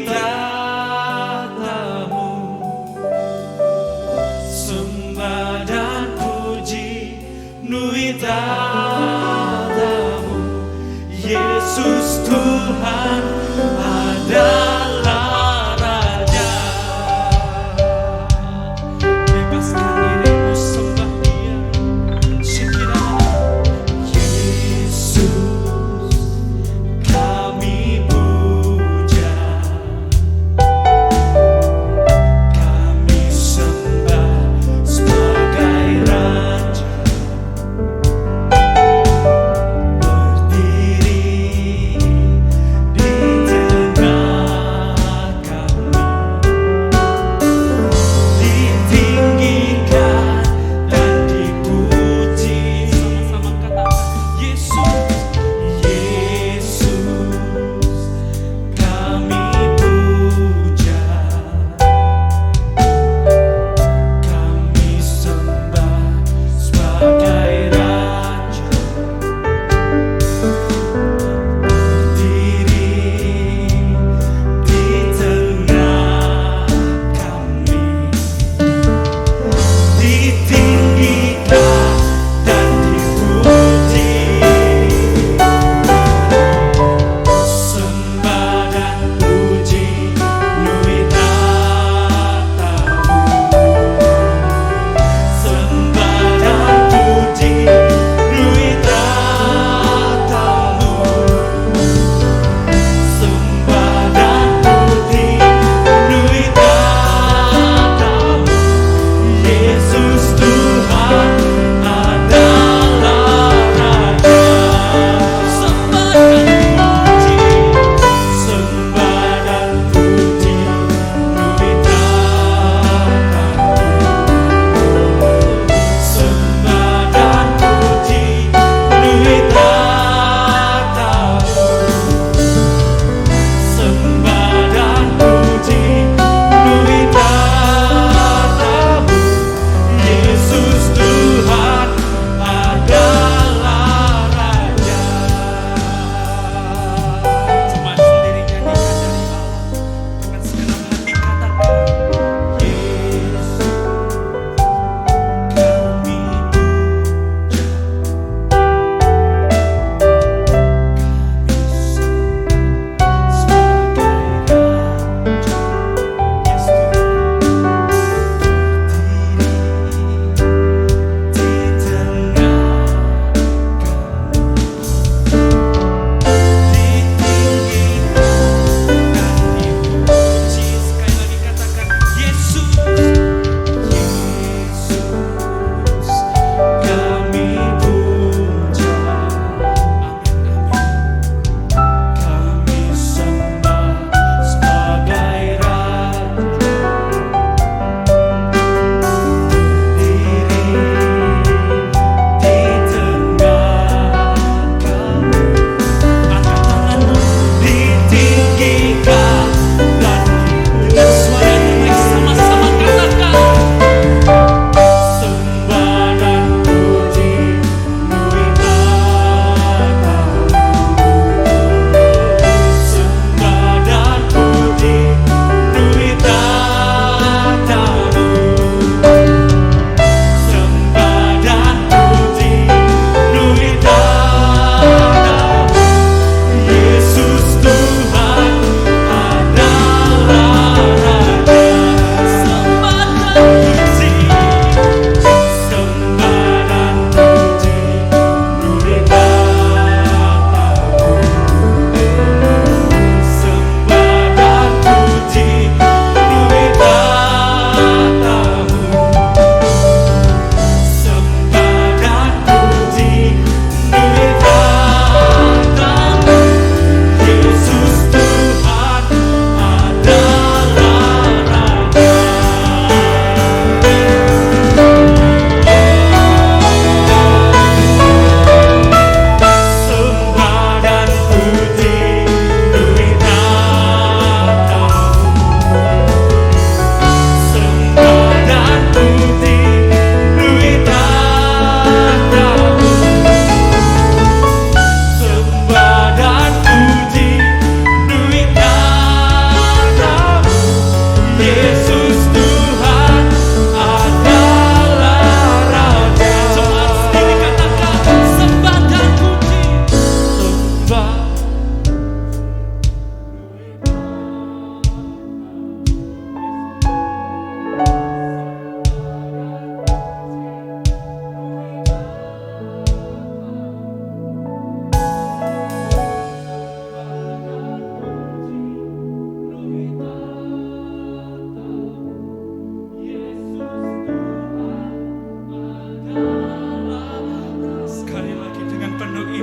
tatamu, sembah dan puji nui tatamu. Yesus Tuhan adalah Raja. Bebaskan dirimu, sembah Dia. Yesus kami puja, kami sembah sebagai Raja. Berdiri di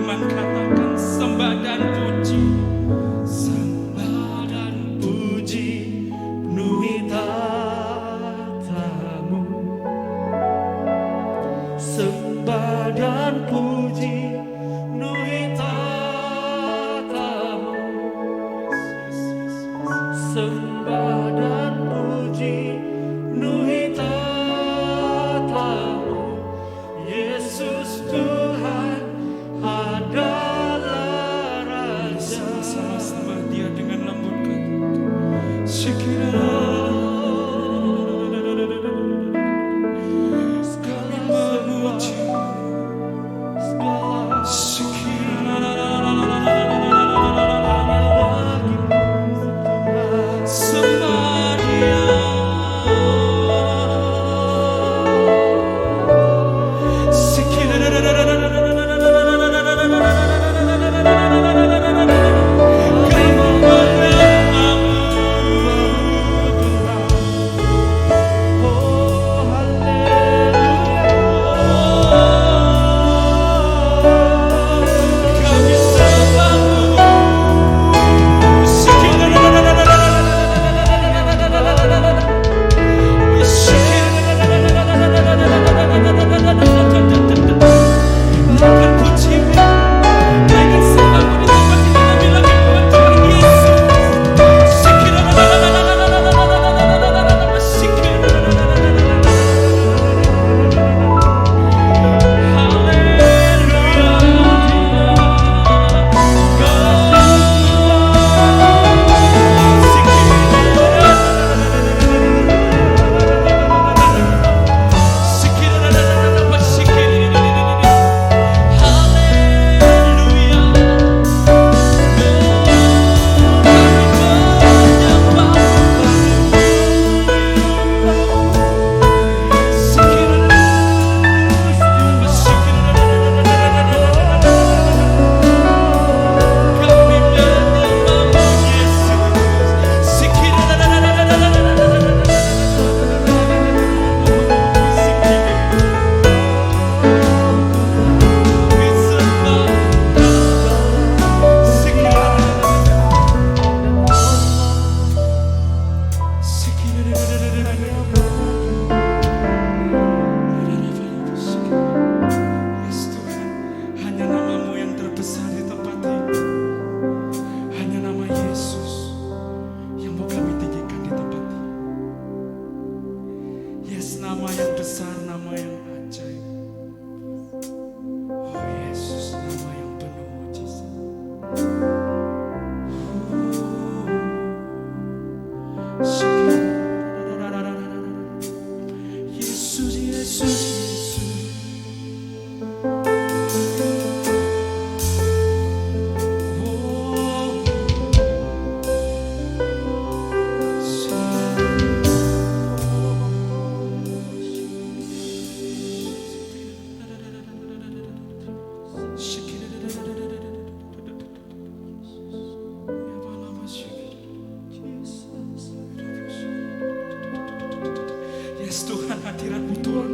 firman katakan sembah dan puji. Sembah dan puji penuhi tatamu. Sembah dan puji penuhi tatamu. Sembah dan puji penuhi tatamu. Yesus Tuhan adalah Raja. Sama-sama dia dengan lembut kata. Kami memuji. Sembah dia. Nama yang besar, nama yang ajaib. Oh Yesus, nama yang penuh mujizat. Yesus, Yesus, Yesus. Yes Tuhan, hadirat-Mu Tuhan.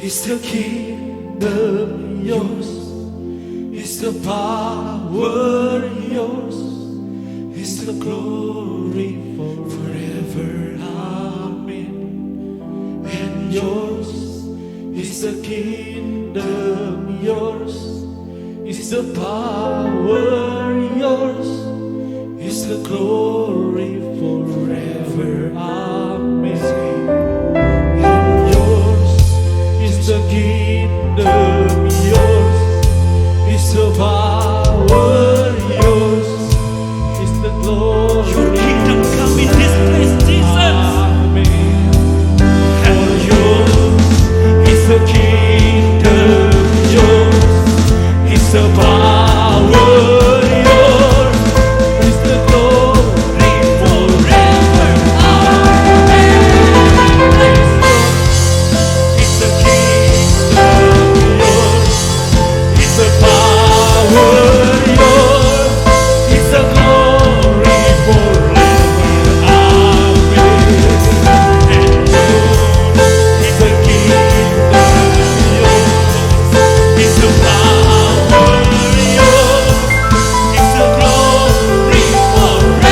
Is the kingdom yours? Is the power yours? Is the glory forever? Amen. And yours is the kingdom, yours is the power, yours is the glory forever. Amen. And yours is the kingdom, yours is the power, yours is the glory. Your kingdom come in this place, Jesus. Amen. And yours is the kingdom, yours is the power, yours is the glory forever. Amen. It's the kingdom, yours is the power, yours is the glory forever. Amen. And yours is the kingdom, yours is the power, yours is the glory forever.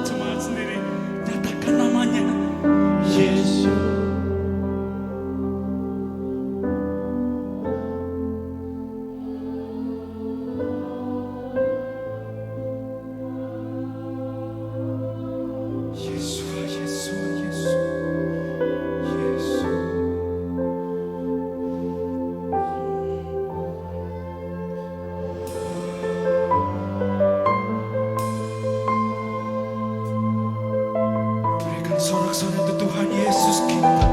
Jemaat sendiri nyatakan namanya. Yesus. Yesus, Yesus, Yesus, Yesus. Berikan sorak-sorai untuk Tuhan Yesus kita.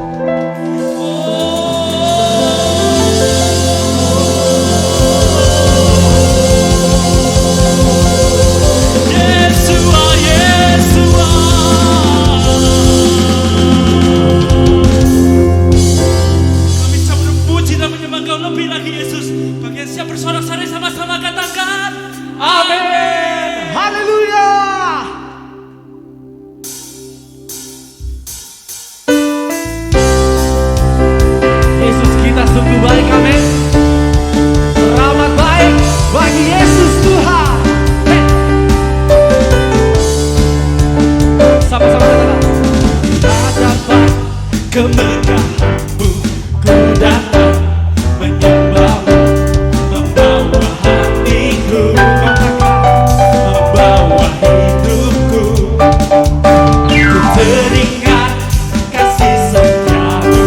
Yesua, Yesua. Kami siap memuji dan menyembah Kau lebih lagi, Yesus. Bagian siap bersorak-sorai sama-sama katakan. Amin. Haleluya. Yesus kita sungguh baik, amin. Teramat baik bagi Yesus Tuhan. Hey. Sama-sama katakan. Dapat kemegahanmu, ku datang menyembahmu, membawa hatiku, membawa hidupku. Ku teringat kasih setiamu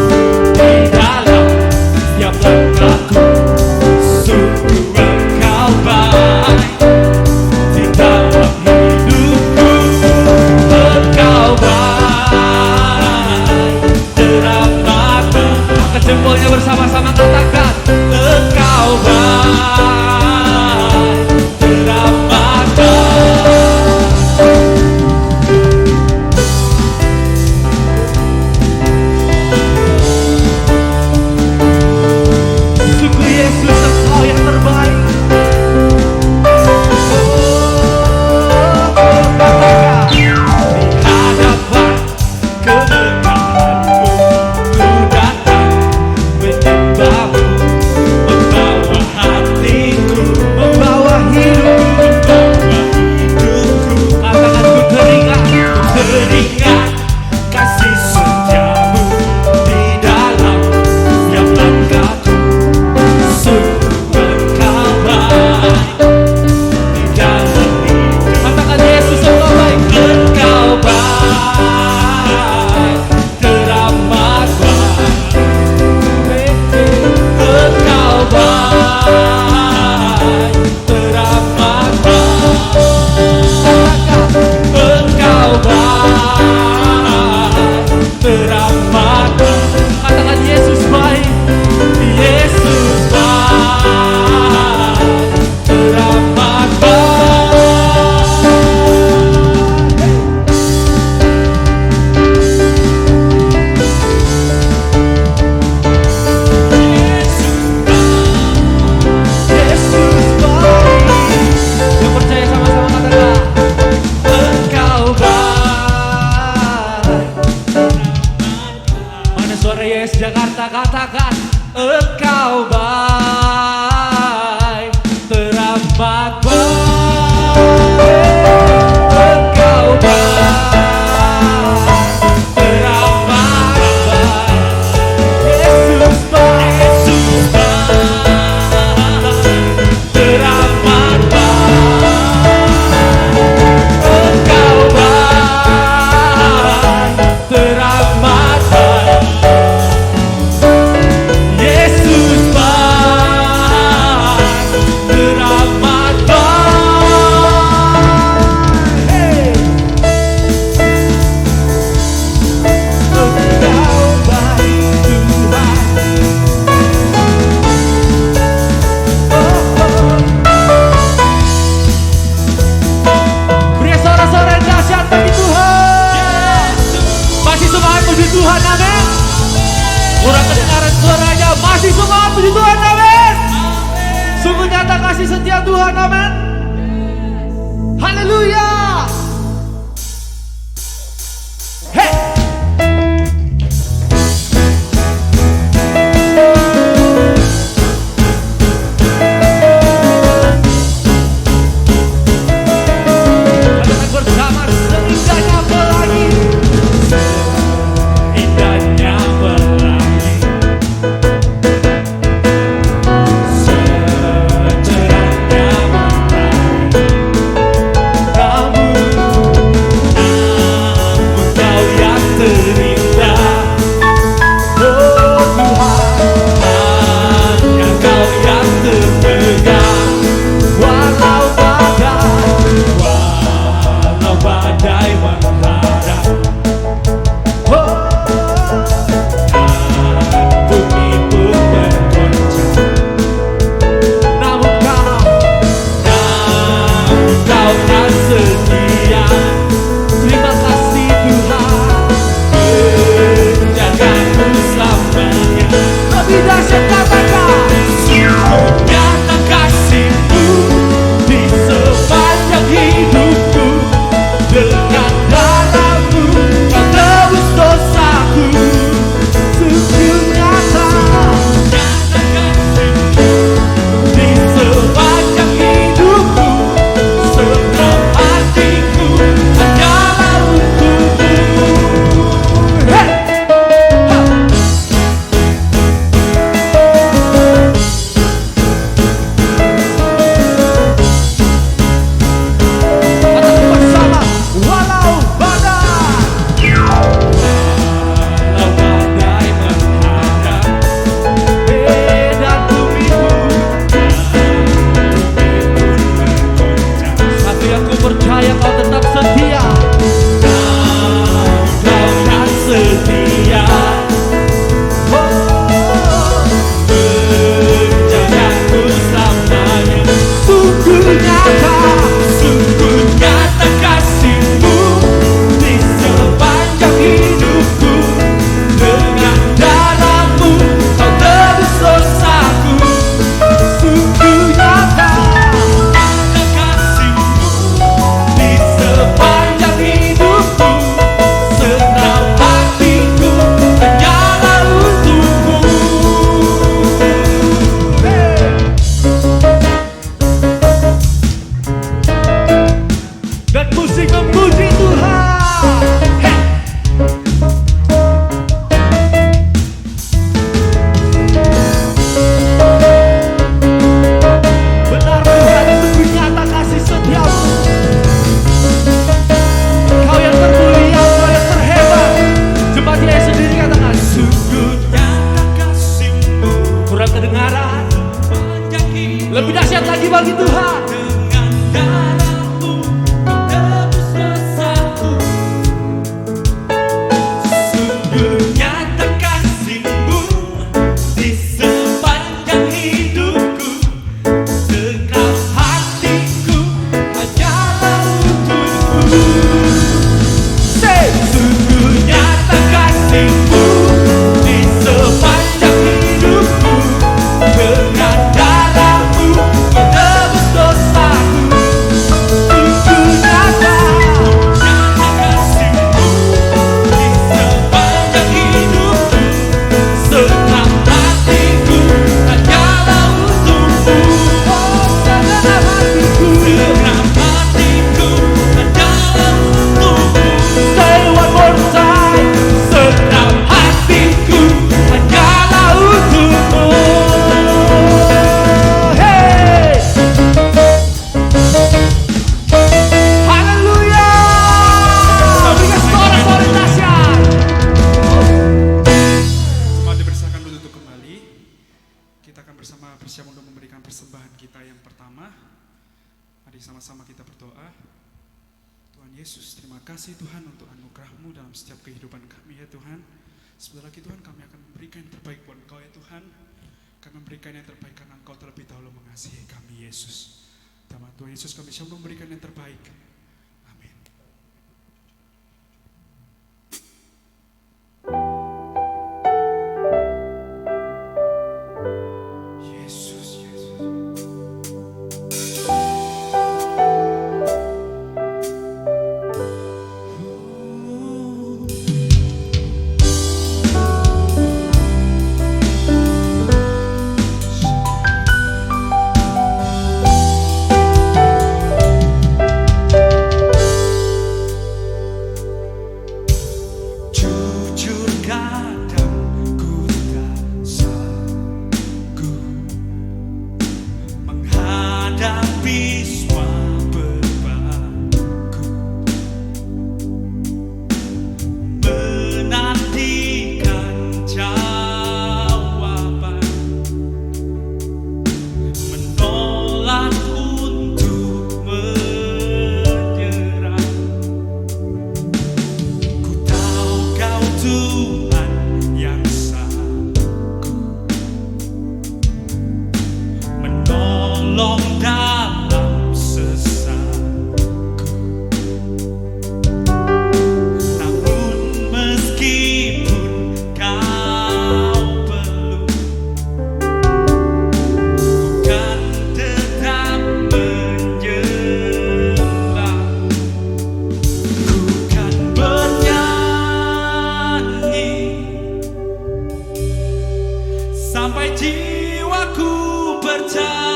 di dalam setiap langkah. kasih setia Tuhan, amin. Haleluya. Hey. Katakan bersama, seindahnya pelangi. Indahnya pelangi, secerahnya matahari. Lebih dahsyat lagi bagi Tuhan. Dengan darahmu tebus dosaku. Sungguh nyata kasih-Mu di sepanjang hidupku. Segenap hatiku hanyalah untukmu. Sungguh nyata kasih-Mu di sepanjang hidupku. Dengan darahmu Kau tebus dosaku. Sungguh nyata kasih-Mu di sepanjang hidupku. Segenap hatiku hanyalah untukmu. Segenap hatiku hanyalah untukmu. Say one more time. Segenap hatiku hanyalah untukmu. Hey! Haleluya! Berikan sorak-sorai dahsyat. Selamat dipersilakan duduk kembali. Kita akan bersama bersiap untuk memberikan persembahan kita yang pertama. Mari sama-sama kita berdoa. Tuhan Yesus, terima kasih Tuhan untuk anugerah-Mu dalam setiap kehidupan kami ya Tuhan. Sebentar lagi Tuhan kami akan memberikan yang terbaik buat Engkau ya Tuhan. Kami memberikan yang terbaik karena Engkau terlebih dahulu mengasihi kami Yesus. Dalam Tuhan Yesus kami siap memberikan yang terbaik. Amin. Yesus, Yesus. tolong dalam sesatku. Namun meskipun kau belum, bukan tetap menyembah. Ku kan bernyanyi sampai jiwaku percaya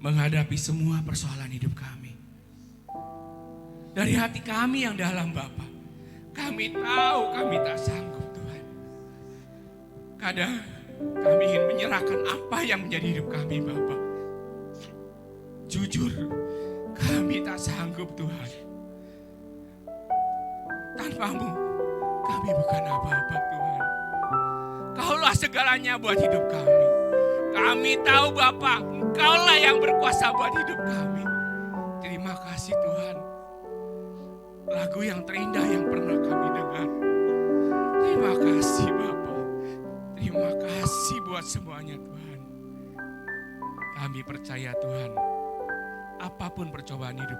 menghadapi semua persoalan hidup kami. Dari hati kami yang dalam Bapa, kami tahu kami tak sanggup Tuhan. Kadang kami ingin menyerahkan apa yang menjadi hidup kami Bapa. Jujur, kami tak sanggup Tuhan. Tanpamu, kami bukan apa-apa Tuhan. Kaulah segalanya buat hidup kami. Kami tahu Bapa, Engkaulah yang berkuasa buat hidup kami. Terima kasih Tuhan. Lagu yang terindah yang pernah kami dengar. Terima kasih Bapa. Terima kasih buat semuanya Tuhan. Kami percaya Tuhan, apapun percobaan hidup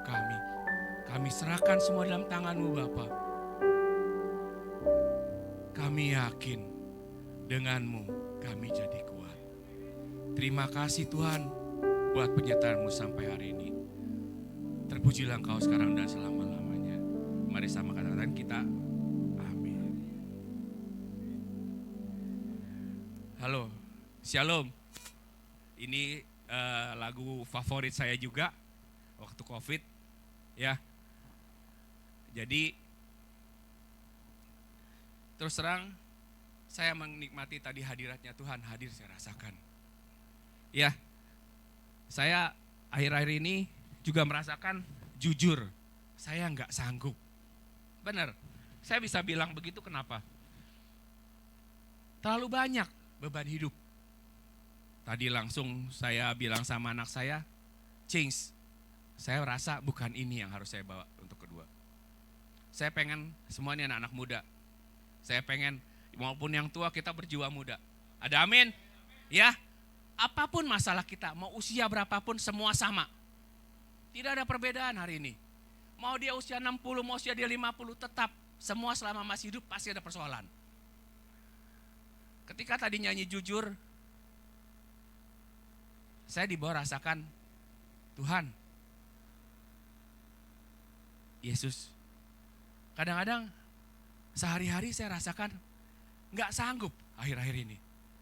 kami serahkan semua dalam tangan-Mu Bapa. Kami yakin dengan-Mu kami jadi kuat. Terima kasih Tuhan buat penyertaan-Mu sampai hari ini. Terpujilah Engkau sekarang dan selama-lamanya. Mari sama kata-kata kita, amin. Halo, Shalom. Ini lagu favorit saya juga waktu COVID, ya. Jadi terus terang saya menikmati tadi hadiratnya Tuhan, hadir saya rasakan. Ya, saya akhir-akhir ini juga merasakan jujur, saya nggak sanggup. Benar, saya bisa bilang begitu kenapa? Terlalu banyak beban hidup. Tadi langsung saya bilang sama anak saya, change. Saya rasa bukan ini yang harus saya bawa untuk kedua. Saya pengen semuanya anak-anak muda. Saya pengen maupun yang tua kita berjiwa muda. Ada amin? Ya, apapun masalah kita, mau usia berapapun semua sama. Tidak ada perbedaan hari ini. Mau dia usia 60, mau usia dia 50, tetap semua selama masih hidup pasti ada persoalan. Ketika tadi nyanyi jujur, saya dibawa rasakan, Tuhan, Yesus. Kadang-kadang sehari-hari saya rasakan nggak sanggup akhir-akhir ini.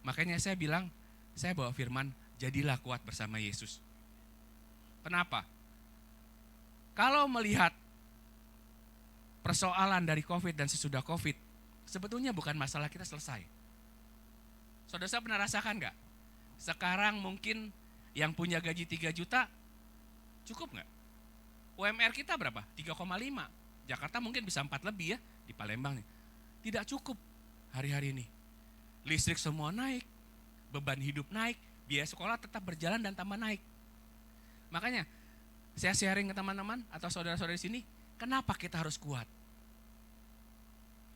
Makanya saya bilang, saya bawa firman, jadilah kuat bersama Yesus. Kenapa? Kalau melihat persoalan dari COVID dan sesudah COVID, sebetulnya bukan masalah kita selesai. Saudara saya pernah rasakan nggak? Sekarang mungkin yang punya gaji 3 juta, cukup nggak? UMR kita berapa? 3,5. Jakarta mungkin bisa 4 lebih ya, di Palembang nih. Tidak cukup hari-hari ini. Listrik semua naik, beban hidup naik, biaya sekolah tetap berjalan dan tambah naik. Makanya saya sharing ke teman-teman atau saudara-saudara di sini, kenapa kita harus kuat?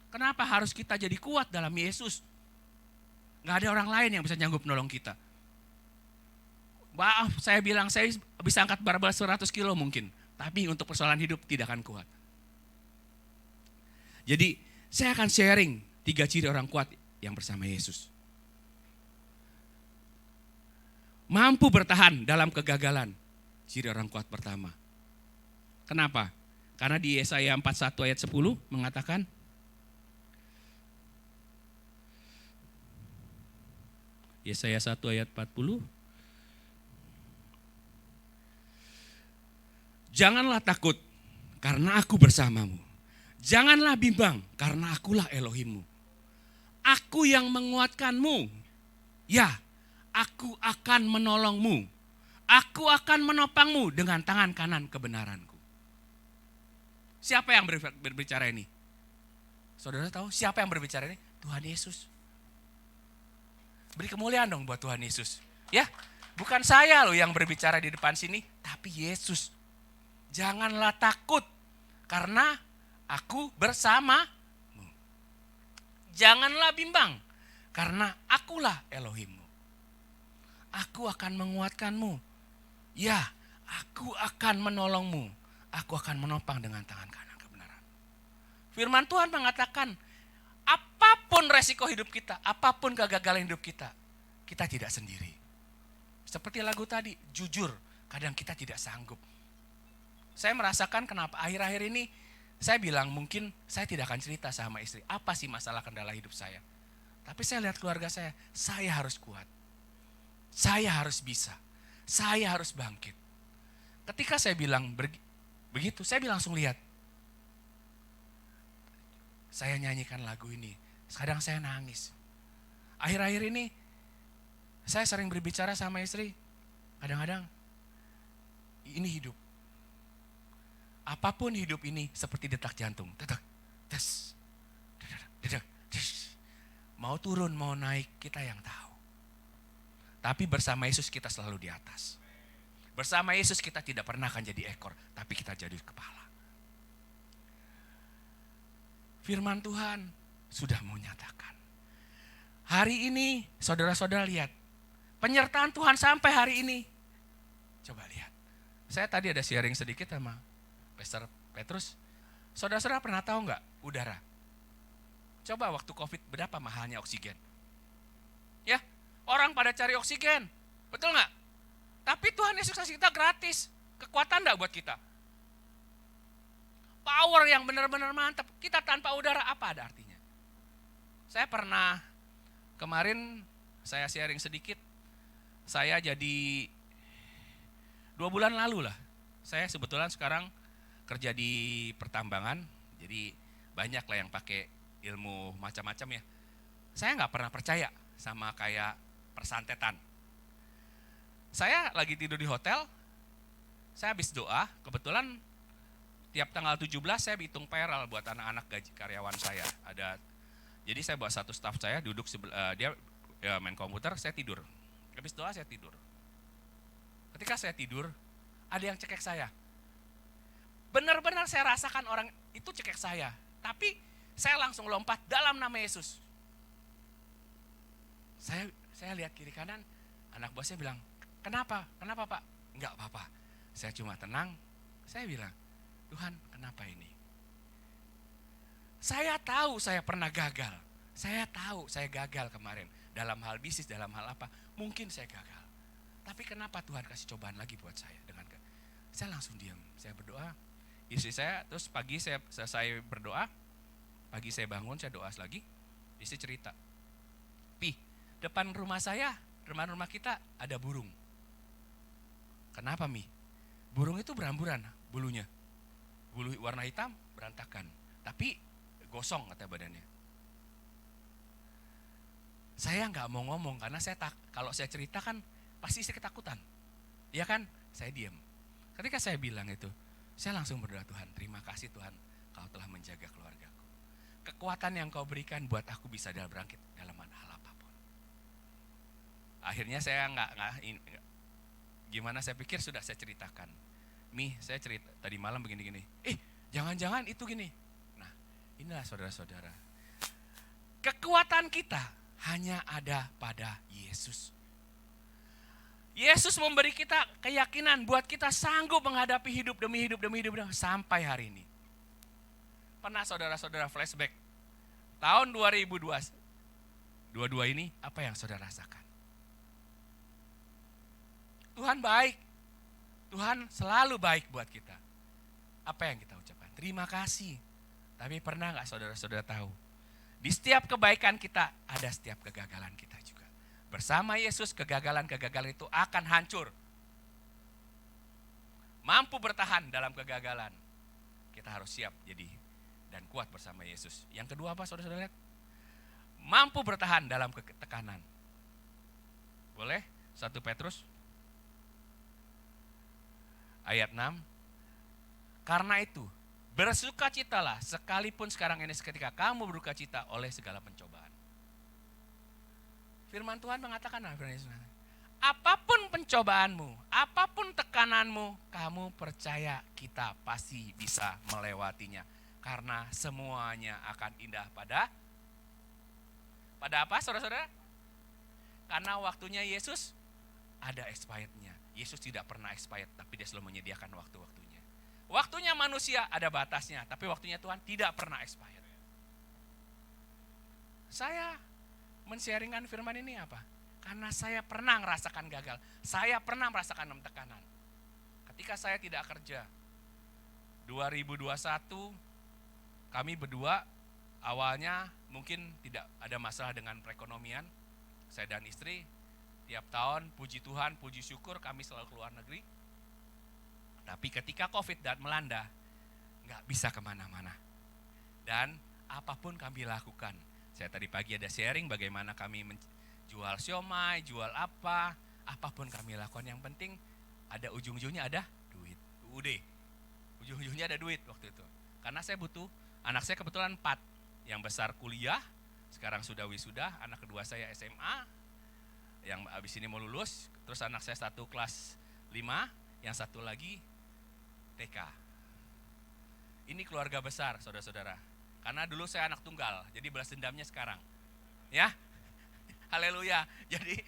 Kenapa harus kita jadi kuat dalam Yesus? Gak ada orang lain yang bisa nyanggup nolong kita. Maaf, saya bilang saya bisa angkat barbel 100 kilo mungkin, tapi untuk persoalan hidup tidak akan kuat. Jadi saya akan sharing 3 ciri orang kuat yang bersama Yesus. Mampu bertahan dalam kegagalan, ciri orang kuat pertama. Kenapa? Karena di Yesaya 41 ayat 10 mengatakan, Yesaya 1 ayat 40, janganlah takut karena aku bersamamu. Janganlah bimbang karena akulah Elohimmu. Aku yang menguatkanmu. Ya, aku akan menolongmu. Aku akan menopangmu dengan tangan kanan kebenaranku. Siapa yang berbicara ini? Saudara tahu siapa yang berbicara ini? Tuhan Yesus. Beri kemuliaan dong buat Tuhan Yesus. Ya, bukan saya loh yang berbicara di depan sini, tapi Yesus. Janganlah takut karena aku bersamamu. Janganlah bimbang karena akulah Elohimmu. Aku akan menguatkanmu. Ya, aku akan menolongmu. Aku akan menopang dengan tangan kanan kebenaran. Firman Tuhan mengatakan, apapun resiko hidup kita, apapun kegagalan hidup kita, kita tidak sendiri. Seperti lagu tadi, jujur, kadang kita tidak sanggup. Saya merasakan kenapa akhir-akhir ini, saya bilang mungkin saya tidak akan cerita sama istri, apa sih masalah kendala hidup saya. Tapi saya lihat keluarga saya harus kuat. Saya harus bisa. Saya harus bangkit. Ketika saya bilang begitu, saya langsung lihat. Saya nyanyikan lagu ini, kadang saya nangis. Akhir-akhir ini, saya sering berbicara sama istri, kadang-kadang, ini hidup. Apapun hidup ini seperti detak jantung. Detak, tes, detak, tes. Mau turun, mau naik, kita yang tahu. Tapi bersama Yesus kita selalu di atas. Bersama Yesus kita tidak pernah akan jadi ekor, tapi kita jadi kepala. Firman Tuhan sudah menyatakan. Hari ini saudara-saudara lihat. Penyertaan Tuhan sampai hari ini. Coba lihat. Saya tadi ada sharing sedikit sama Pastor Petrus. Saudara-saudara pernah tahu nggak udara? Coba waktu COVID berapa mahalnya oksigen? Ya, orang pada cari oksigen. Betul nggak? Tapi Tuhan Yesus kasih kita gratis. Kekuatan enggak buat kita? Power yang benar-benar mantap. Kita tanpa udara apa ada artinya? Saya pernah, kemarin saya sharing sedikit. Saya jadi 2 bulan lalu lah. Saya sebetulnya sekarang kerja di pertambangan. Jadi banyak lah yang pakai ilmu macam-macam ya. Saya nggak pernah percaya sama kayak persantetan. Saya lagi tidur di hotel, saya habis doa, kebetulan tiap tanggal 17 saya hitung payroll buat anak-anak gaji karyawan saya. Jadi saya bawa satu staff saya duduk dia main komputer, saya tidur. Habis doa saya tidur. Ketika saya tidur, ada yang cekek saya. Benar-benar saya rasakan orang itu cekek saya, tapi saya langsung lompat dalam nama Yesus. Saya lihat kiri kanan, anak bosnya bilang, kenapa? Kenapa Pak? Enggak apa-apa, saya cuma tenang. Saya bilang, Tuhan kenapa ini? Saya tahu saya pernah gagal. Saya tahu saya gagal kemarin. Dalam hal bisnis, dalam hal apa. Mungkin saya gagal. Tapi kenapa Tuhan kasih cobaan lagi buat saya? Saya langsung diam. Saya berdoa. Istri saya, terus pagi saya selesai berdoa. Pagi saya bangun, saya doa lagi. Istri cerita. Pi, depan rumah saya, rumah kita ada burung. Kenapa Mi? Burung itu beramburan bulunya. Bulu warna hitam berantakan, tapi gosong kata badannya. Saya nggak mau ngomong karena kalau saya cerita kan pasti saya ketakutan, ya kan? Saya diam. Ketika saya bilang itu, saya langsung berdoa, Tuhan, terima kasih Tuhan, Kau telah menjaga keluargaku. Kekuatan yang Kau berikan buat aku bisa bangkit dalam hal apapun. Akhirnya saya gimana saya pikir sudah saya ceritakan. Mi, saya cerita tadi malam begini-gini. Jangan-jangan itu gini. Nah, inilah saudara-saudara. Kekuatan kita hanya ada pada Yesus. Yesus memberi kita keyakinan buat kita sanggup menghadapi hidup demi hidup sampai hari ini. Pernah saudara-saudara flashback tahun 2022 ini apa yang saudara rasakan? Tuhan baik. Tuhan selalu baik buat kita. Apa yang kita ucapkan? Terima kasih. Tapi pernah gak saudara-saudara tahu? Di setiap kebaikan kita ada setiap kegagalan kita juga. Bersama Yesus kegagalan-kegagalan itu akan hancur. Mampu bertahan dalam kegagalan. Kita harus siap jadi dan kuat bersama Yesus. Yang kedua apa saudara-saudara lihat? Mampu bertahan dalam tekanan. Boleh? 1 Petrus ayat 6. Karena itu, bersukacitalah sekalipun sekarang ini seketika kamu bersukacita oleh segala pencobaan. Firman Tuhan mengatakan, apapun pencobaanmu, apapun tekananmu, kamu percaya kita pasti bisa melewatinya. Karena semuanya akan indah pada apa saudara-saudara? Karena waktunya Yesus ada expirednya. Yesus tidak pernah expired, tapi dia selalu menyediakan waktu-waktunya. Waktunya manusia ada batasnya, tapi waktunya Tuhan tidak pernah expired. Saya men-sharingkan firman ini apa? Karena saya pernah merasakan gagal. Saya pernah merasakan tekanan. Ketika saya tidak kerja, 2021 kami berdua awalnya mungkin tidak ada masalah dengan perekonomian. Saya dan istri Tiap tahun puji Tuhan, puji syukur kami selalu keluar negeri. Tapi ketika COVID dan melanda, nggak bisa kemana-mana. Dan apapun kami lakukan. Saya tadi pagi ada sharing bagaimana kami jual siomay, jual apa. Apapun kami lakukan, yang penting ada ujung-ujungnya ada duit. UUD. Ujung-ujungnya ada duit waktu itu. Karena saya butuh, anak saya kebetulan 4. Yang besar kuliah, sekarang sudah wisuda. Anak kedua saya SMA, yang abis ini mau lulus. Terus anak saya 1 kelas 5, yang satu lagi TK. Ini keluarga besar, saudara-saudara. Karena dulu saya anak tunggal, jadi balas dendamnya sekarang. Ya, haleluya. Jadi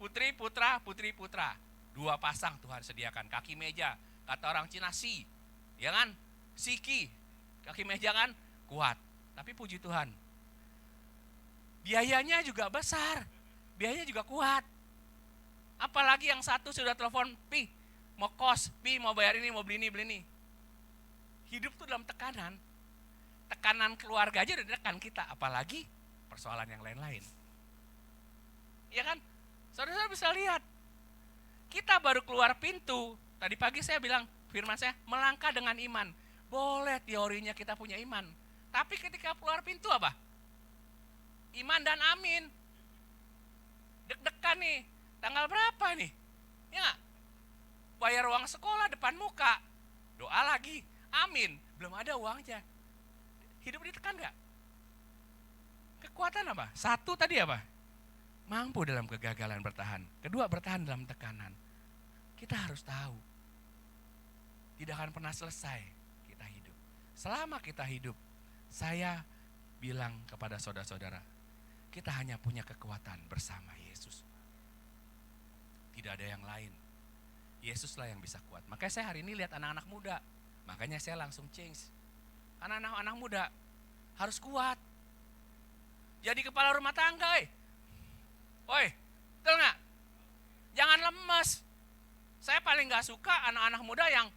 putri putra, 2 pasang Tuhan sediakan. Kaki meja, kata orang Cina si, ya kan? Siki, kaki meja kan kuat. Tapi puji Tuhan, biayanya juga besar, biayanya juga kuat. Apalagi yang satu sudah telepon, Pi, mau kos, Pi mau bayar ini, mau beli ini. Hidup tuh dalam tekanan. Tekanan keluarga aja udah tekan kita, apalagi persoalan yang lain-lain. Ya kan? Saudara-saudara bisa lihat, kita baru keluar pintu. Tadi pagi saya bilang, firman saya, melangkah dengan iman. Boleh teorinya kita punya iman. Tapi ketika keluar pintu apa? Iman dan amin. Deg-degan nih, tanggal berapa nih? Ya gak? Bayar uang sekolah depan muka. Doa lagi, amin. Belum ada uangnya. Hidup ditekan gak? Kekuatan apa? 1 tadi apa? Mampu dalam kegagalan bertahan. 2 bertahan dalam tekanan. Kita harus tahu, tidak akan pernah selesai kita hidup. Selama kita hidup, saya bilang kepada saudara-saudara, kita hanya punya kekuatan bersama Yesus. Tidak ada yang lain. Yesuslah yang bisa kuat. Makanya saya hari ini lihat anak-anak muda. Makanya saya langsung change. Karena anak-anak muda harus kuat. Jadi kepala rumah tangga, Oi, betul gak? Jangan lemes. Saya paling gak suka anak-anak muda yang,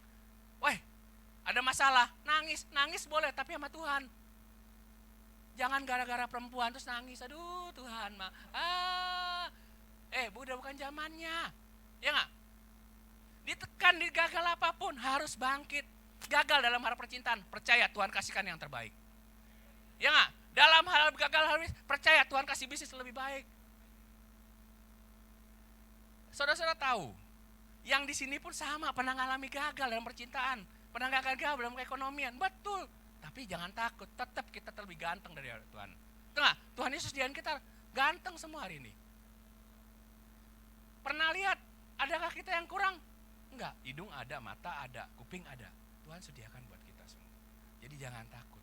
ada masalah, nangis boleh, tapi sama Tuhan. Jangan gara-gara perempuan terus nangis, aduh Tuhan mah. Udah bukan zamannya. Ya gak? Ditekan, digagal apapun, harus bangkit. Gagal dalam hal percintaan, percaya Tuhan kasihkan yang terbaik. Ya gak? Dalam hal gagal harus percaya Tuhan kasih bisnis lebih baik. Saudara-saudara tahu, yang di sini pun sama, pernah ngalami gagal dalam percintaan, pernah gagal dalam keekonomian, betul. Tapi jangan takut, tetap kita lebih ganteng dari Tuhan. Tengah, Tuhan Yesus jadikan kita ganteng semua hari ini. Pernah lihat, adakah kita yang kurang? Enggak, hidung ada, mata ada, kuping ada. Tuhan sediakan buat kita semua. Jadi jangan takut.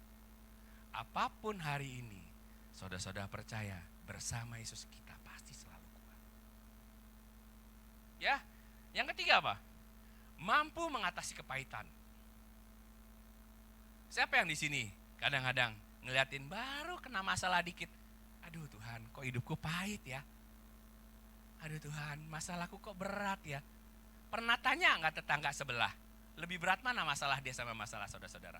Apapun hari ini, saudara-saudara percaya, bersama Yesus kita pasti selalu kuat. Ya, yang ketiga apa? Mampu mengatasi kepahitan. Siapa yang di sini kadang-kadang ngeliatin baru kena masalah dikit, aduh Tuhan, kok hidupku pahit ya? Aduh Tuhan, masalahku kok berat ya? Pernah tanya nggak tetangga sebelah, lebih berat mana masalah dia sama masalah saudara-saudara?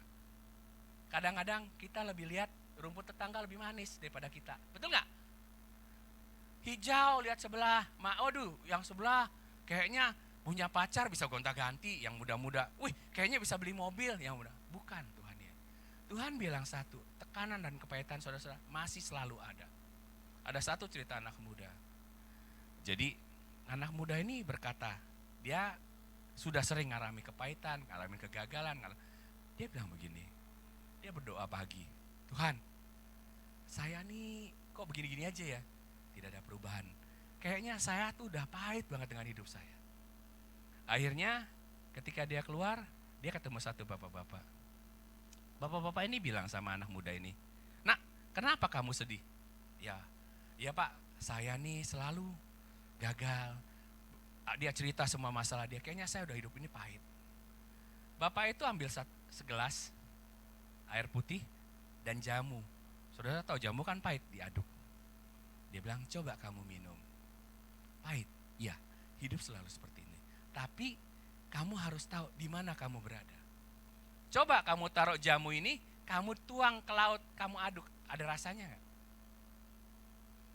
Kadang-kadang kita lebih lihat rumput tetangga lebih manis daripada kita, betul nggak? Hijau lihat sebelah, waduh yang sebelah kayaknya punya pacar bisa gonta-ganti, yang muda-muda, kayaknya bisa beli mobil, yang muda. Bukan Tuhan ya. Tuhan bilang satu, tekanan dan kepahitan saudara-saudara masih selalu ada. Ada satu cerita anak muda. Jadi anak muda ini berkata, dia sudah sering ngalami kepahitan, ngalami kegagalan. Dia bilang begini, dia berdoa pagi, Tuhan, saya nih kok begini-gini aja ya, tidak ada perubahan. Kayaknya saya tuh udah pahit banget dengan hidup saya. Akhirnya ketika dia keluar, dia ketemu satu bapak-bapak. Bapak-bapak ini bilang sama anak muda ini, Nak, kenapa kamu sedih? Ya Pak, saya nih selalu gagal. Dia cerita semua masalah dia, kayaknya saya udah hidup ini pahit. Bapak itu ambil segelas air putih dan jamu. Saudara tahu jamu kan pahit, diaduk. Dia bilang, coba kamu minum. Pahit, iya, hidup selalu seperti ini. Tapi kamu harus tahu di mana kamu berada. Coba kamu taruh jamu ini, kamu tuang ke laut, kamu aduk, ada rasanya gak?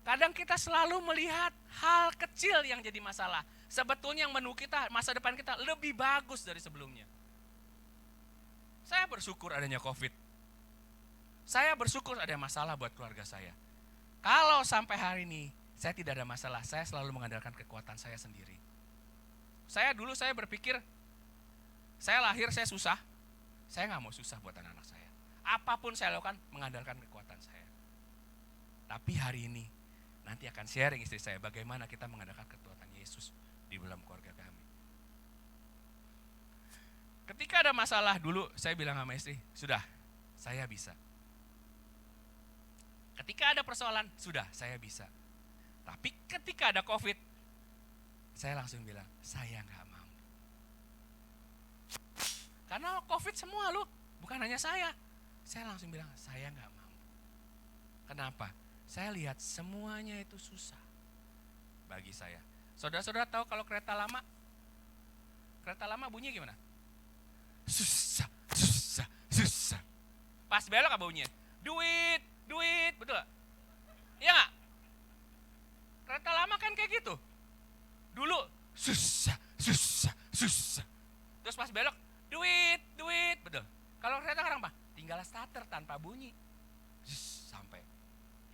Kadang kita selalu melihat hal kecil yang jadi masalah. Sebetulnya yang menu kita, masa depan kita lebih bagus dari sebelumnya. Saya bersyukur adanya COVID. Saya bersyukur ada masalah buat keluarga saya. Kalau sampai hari ini saya tidak ada masalah, saya selalu mengandalkan kekuatan saya sendiri. Saya berpikir, saya lahir saya susah, saya nggak mau susah buat anak-anak saya. Apapun saya lakukan mengandalkan kekuatan saya. Tapi hari ini nanti akan sharing istri saya bagaimana kita mengandalkan kekuatan Yesus di dalam keluarga kami. Ketika ada masalah dulu saya bilang sama istri, sudah saya bisa. Ketika ada persoalan, sudah saya bisa. Tapi ketika ada COVID, saya langsung bilang, saya nggak mampu. Karena COVID semua loh, bukan hanya saya. Saya langsung bilang, saya nggak mampu. Kenapa? Saya lihat semuanya itu susah bagi saya. Saudara-saudara tahu kalau kereta lama bunyi gimana? Susah, susah, susah. Pas belok apa bunyinya? Duit, betul gak? Iya gak? Kereta lama kan kayak gitu. Dulu susah, susah, susah. Terus pas belok, duit, betul. Kalau kereta sekarang apa? Tinggal starter tanpa bunyi. Sampai.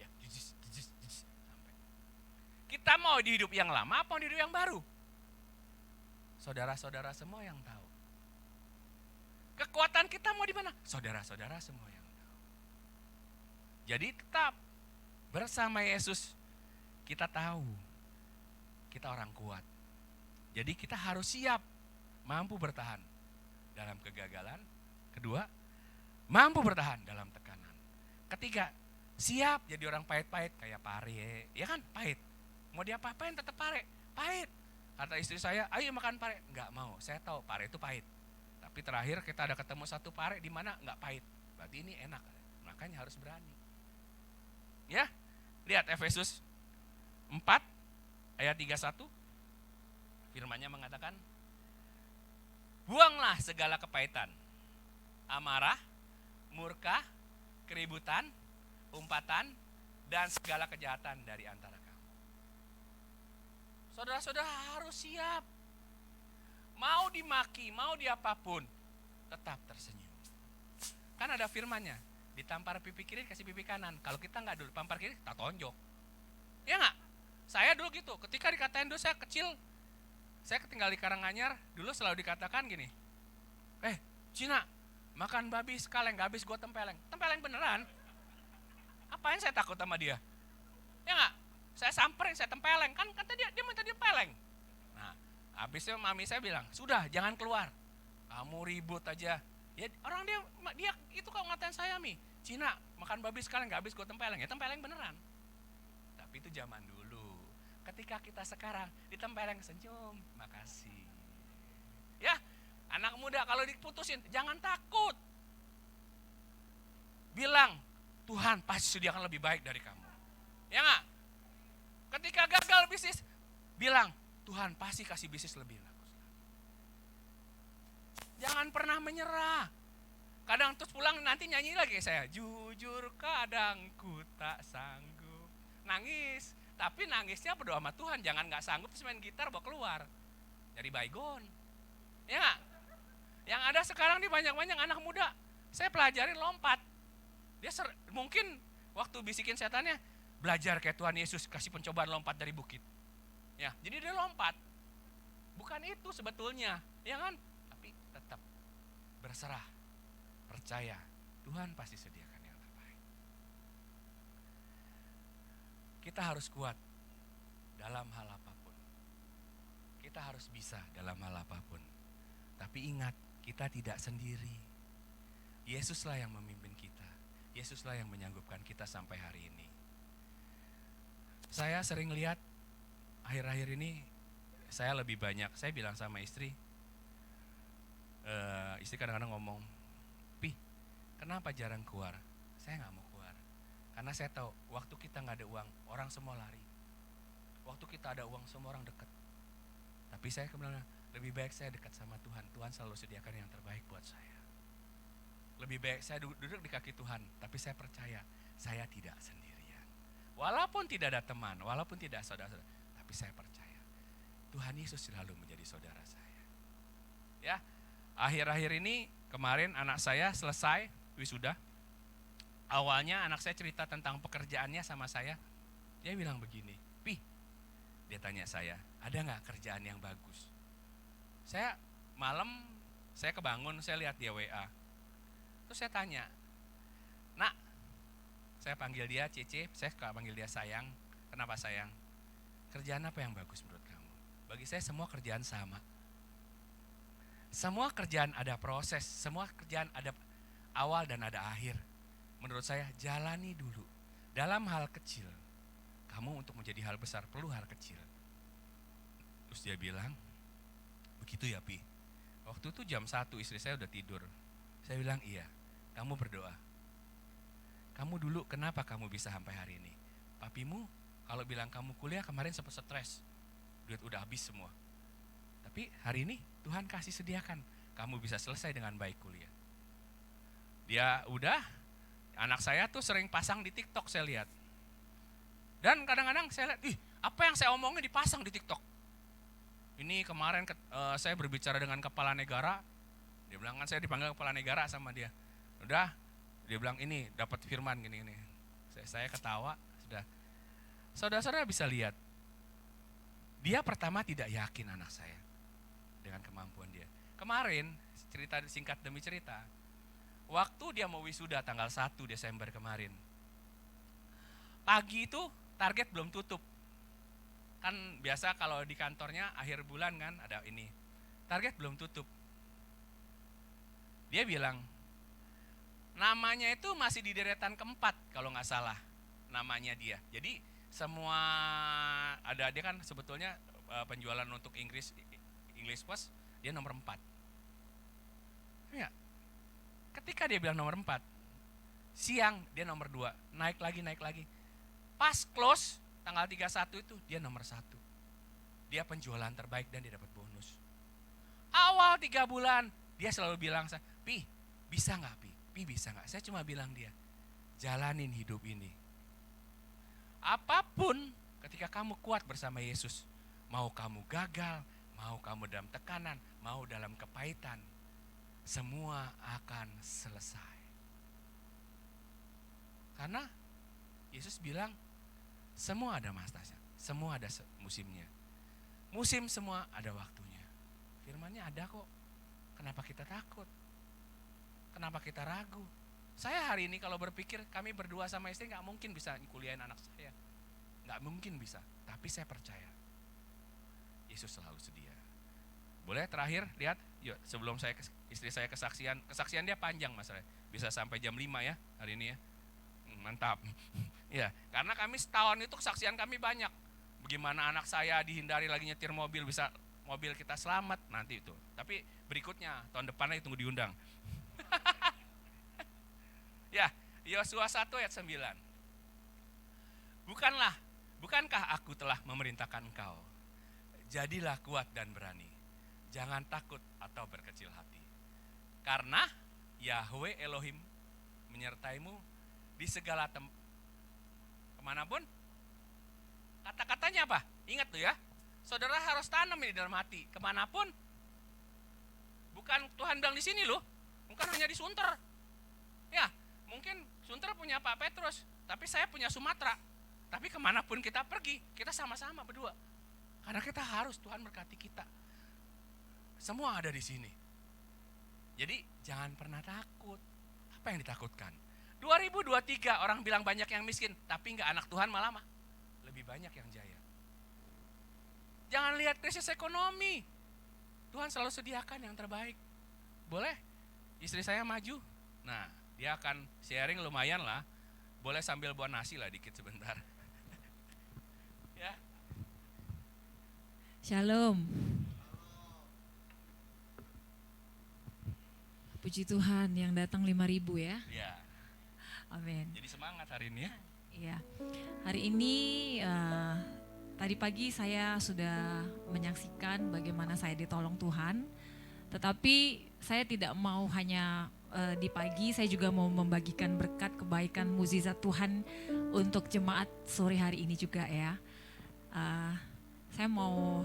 Ya, sampai. Kita mau di hidup yang lama apa di hidup yang baru? Saudara-saudara semua yang tahu. Kekuatan kita mau di mana? Saudara-saudara semua yang tahu. Jadi tetap bersama Yesus kita tahu kita orang kuat. Jadi kita harus siap mampu bertahan dalam kegagalan. Kedua, mampu bertahan dalam tekanan. Ketiga, siap jadi orang pahit-pahit kayak pare. Ya kan, pahit. Mau diapa-apain tetap pahit. Kata istri saya, ayo makan pare. Enggak mau, saya tahu pare itu pahit. Tapi terakhir kita ada ketemu satu pare di mana enggak pahit. Berarti ini enak. Makanya harus berani. Ya, lihat Efesus 4 ayat 31. Firman-Nya mengatakan, buanglah segala kepahitan, amarah, murka, keributan, umpatan, dan segala kejahatan dari antara kamu. Saudara-saudara harus siap. Mau dimaki, mau diapapun, tetap tersenyum. Kan ada firman-Nya, ditampar pipi kiri kasih pipi kanan. Kalau kita nggak dulu tampar kiri, tak tonjok. Ya nggak? Saya dulu gitu. Ketika dikatain dulu saya kecil, saya tinggal di Karanganyar, dulu selalu dikatakan gini, Cina, makan babi sekaleng, gak habis gue tempeleng. Tempeleng beneran. Apain saya takut sama dia? Ya nggak? Saya samperin, saya tempeleng. Kan kata dia minta tempeleng. Nah, habisnya mami saya bilang, sudah jangan keluar. Kamu ribut aja. Ya orang dia itu kok ngatain saya, Mi. Cina, makan babi sekaleng, gak habis gue tempeleng. Ya tempeleng beneran. Tapi itu zaman dulu. Ketika kita sekarang ditempeleng senyum, makasih. Ya, anak muda kalau diputusin jangan takut. Bilang, Tuhan pasti sediakan lebih baik dari kamu. Ya nggak? Ketika gagal bisnis, bilang, Tuhan pasti kasih bisnis lebih bagus. Jangan pernah menyerah. Kadang terus pulang nanti nyanyi lagi saya. Jujur kadang ku tak sanggup. Nangis. Tapi nangisnya berdoa sama Tuhan, jangan nggak sanggup terus main gitar bawa keluar. Dari baygon. Ya nggak? Yang ada sekarang di banyak-banyak anak muda, saya pelajarin lompat. Dia mungkin waktu bisikin setannya, belajar kayak Tuhan Yesus, kasih pencobaan lompat dari bukit. Ya, jadi dia lompat. Bukan itu sebetulnya, ya kan? Tapi tetap berserah, percaya, Tuhan pasti sediakan yang terbaik. Kita harus kuat dalam hal apapun. Kita harus bisa dalam hal apapun. Tapi ingat, kita tidak sendiri. Yesuslah yang memimpin kita. Yesuslah yang menyanggupkan kita sampai hari ini. Saya sering lihat akhir-akhir ini saya lebih banyak. Saya bilang sama istri kadang-kadang ngomong, Pi, kenapa jarang keluar? Saya nggak mau keluar. Karena saya tahu waktu kita nggak ada uang, orang semua lari. Waktu kita ada uang, semua orang dekat. Tapi saya bilang, lebih baik saya dekat sama Tuhan. Tuhan selalu sediakan yang terbaik buat saya. Lebih baik saya duduk di kaki Tuhan, tapi saya percaya saya tidak sendirian. Walaupun tidak ada teman, walaupun tidak saudara-saudara, tapi saya percaya Tuhan Yesus selalu menjadi saudara saya. Ya, akhir-akhir ini kemarin anak saya selesai wisuda. Awalnya anak saya cerita tentang pekerjaannya sama saya. Dia bilang begini, "Pi," dia tanya saya, "ada nggak kerjaan yang bagus?" Saya malam, saya kebangun, saya lihat dia WA. Terus saya tanya, "Nak," saya panggil dia Cece, saya panggil dia sayang. Kenapa sayang? Kerjaan apa yang bagus menurut kamu? Bagi saya semua kerjaan sama. Semua kerjaan ada proses, semua kerjaan ada awal dan ada akhir. Menurut saya jalani dulu. Dalam hal kecil, kamu untuk menjadi hal besar perlu hal kecil. Terus dia bilang, "Begitu ya Pi." Waktu itu jam 1 istri saya udah tidur. Saya bilang, "Iya, kamu berdoa. Kamu dulu kenapa kamu bisa sampai hari ini? Papimu kalau bilang kamu kuliah kemarin sempat stres. Duit udah habis semua. Tapi hari ini Tuhan kasih sediakan. Kamu bisa selesai dengan baik kuliah." Dia udah, anak saya tuh sering pasang di TikTok saya lihat. Dan kadang-kadang saya lihat, apa yang saya omongin dipasang di TikTok. Ini kemarin saya berbicara dengan kepala negara. Dia bilang, kan saya dipanggil kepala negara sama dia. Udah, dia bilang ini dapat firman gini-gini. Saya ketawa, sudah. Saudara-saudara bisa lihat. Dia pertama tidak yakin anak saya dengan kemampuan dia. Kemarin, cerita singkat demi cerita, waktu dia mau wisuda tanggal 1 Desember kemarin. Pagi itu target belum tutup. Kan biasa kalau di kantornya akhir bulan kan ada ini. Target belum tutup. Dia bilang, namanya itu masih di deretan keempat kalau nggak salah namanya dia. Jadi semua ada, dia kan sebetulnya penjualan untuk English First dia nomor 4. Ya. Ketika dia bilang nomor 4, siang dia nomor 2, naik lagi. Pas close tanggal 31 itu dia nomor 1. Dia penjualan terbaik dan dia dapat bonus. Awal 3 bulan dia selalu bilang, "Pi, bisa nggak Pi? Pi bisa nggak?" Saya cuma bilang dia, jalanin hidup ini. Apapun ketika kamu kuat bersama Yesus, mau kamu gagal, mau kamu dalam tekanan, mau dalam kepahitan, semua akan selesai. Karena Yesus bilang, semua ada masanya, semua ada musimnya. Musim semua ada waktunya. Firman-Nya ada kok. Kenapa kita takut? Kenapa kita ragu? Saya hari ini kalau berpikir kami berdua sama istri gak mungkin bisa kuliahin anak saya. Gak mungkin bisa. Tapi saya percaya Yesus selalu sedia. Boleh terakhir lihat, yuk sebelum istri saya kesaksian dia panjang masalahnya. Bisa sampai jam 5 ya hari ini ya. Mantap. Ya, karena kami setahun itu kesaksian kami banyak. Bagaimana anak saya dihindari lagi nyetir mobil, bisa mobil kita selamat nanti itu. Tapi berikutnya tahun depannya tunggu diundang. Ya, Yosua 1 ayat 9. Bukankah aku telah memerintahkan engkau? Jadilah kuat dan berani. Jangan takut atau berkecil hati. Karena Yahweh Elohim menyertaimu di segala kemanapun. Kata-katanya apa? Ingat tuh ya. Saudara harus tanam ini dalam hati. Kemanapun. Bukan Tuhan bilang di sini loh. Bukan hanya di Sunter. Ya, mungkin Sunter punya Pak Petrus. Tapi saya punya Sumatera. Tapi kemanapun kita pergi, kita sama-sama berdua. Karena kita harus, Tuhan berkati kita. Semua ada di sini. Jadi jangan pernah takut. Apa yang ditakutkan? 2023 orang bilang banyak yang miskin, tapi enggak, anak Tuhan malah lebih banyak yang jaya. Jangan lihat krisis ekonomi. Tuhan selalu sediakan yang terbaik. Boleh? Istri saya maju. Nah, dia akan sharing lumayan lah. Boleh sambil buat nasi lah dikit sebentar. Ya. Shalom. Puji Tuhan yang datang 5.000 ya. Ya. Amin. Jadi semangat hari ini ya. Iya. Hari ini tadi pagi saya sudah menyaksikan bagaimana saya ditolong Tuhan. Tetapi saya tidak mau hanya di pagi, saya juga mau membagikan berkat kebaikan mukjizat Tuhan untuk jemaat sore hari ini juga ya. Saya mau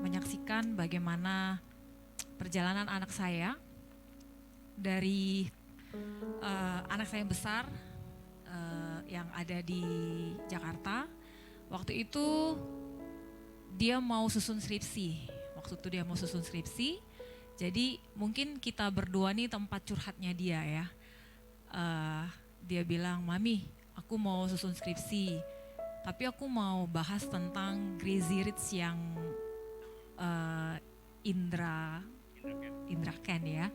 menyaksikan bagaimana perjalanan anak saya dari anak saya yang besar yang ada di Jakarta. Waktu itu dia mau susun skripsi. Jadi mungkin kita berdua nih tempat curhatnya dia ya. Dia bilang, "Mami, aku mau susun skripsi, tapi aku mau bahas tentang Crazy Rich yang Indra Ken ya."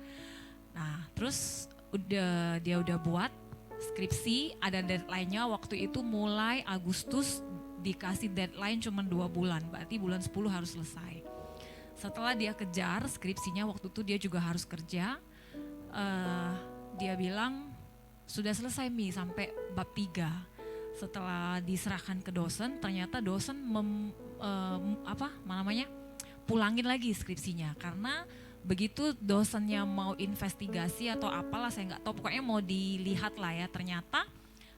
Nah, terus dia udah buat skripsi, ada deadline-nya waktu itu mulai Agustus, dikasih deadline cuma 2 bulan, berarti bulan 10 harus selesai. Setelah dia kejar skripsinya, waktu itu dia juga harus kerja, dia bilang sudah selesai Mi sampai bab 3. Setelah diserahkan ke dosen, ternyata dosen pulangin lagi skripsinya, karena begitu dosennya mau investigasi atau apalah, saya nggak tahu, pokoknya mau dilihat lah ya, ternyata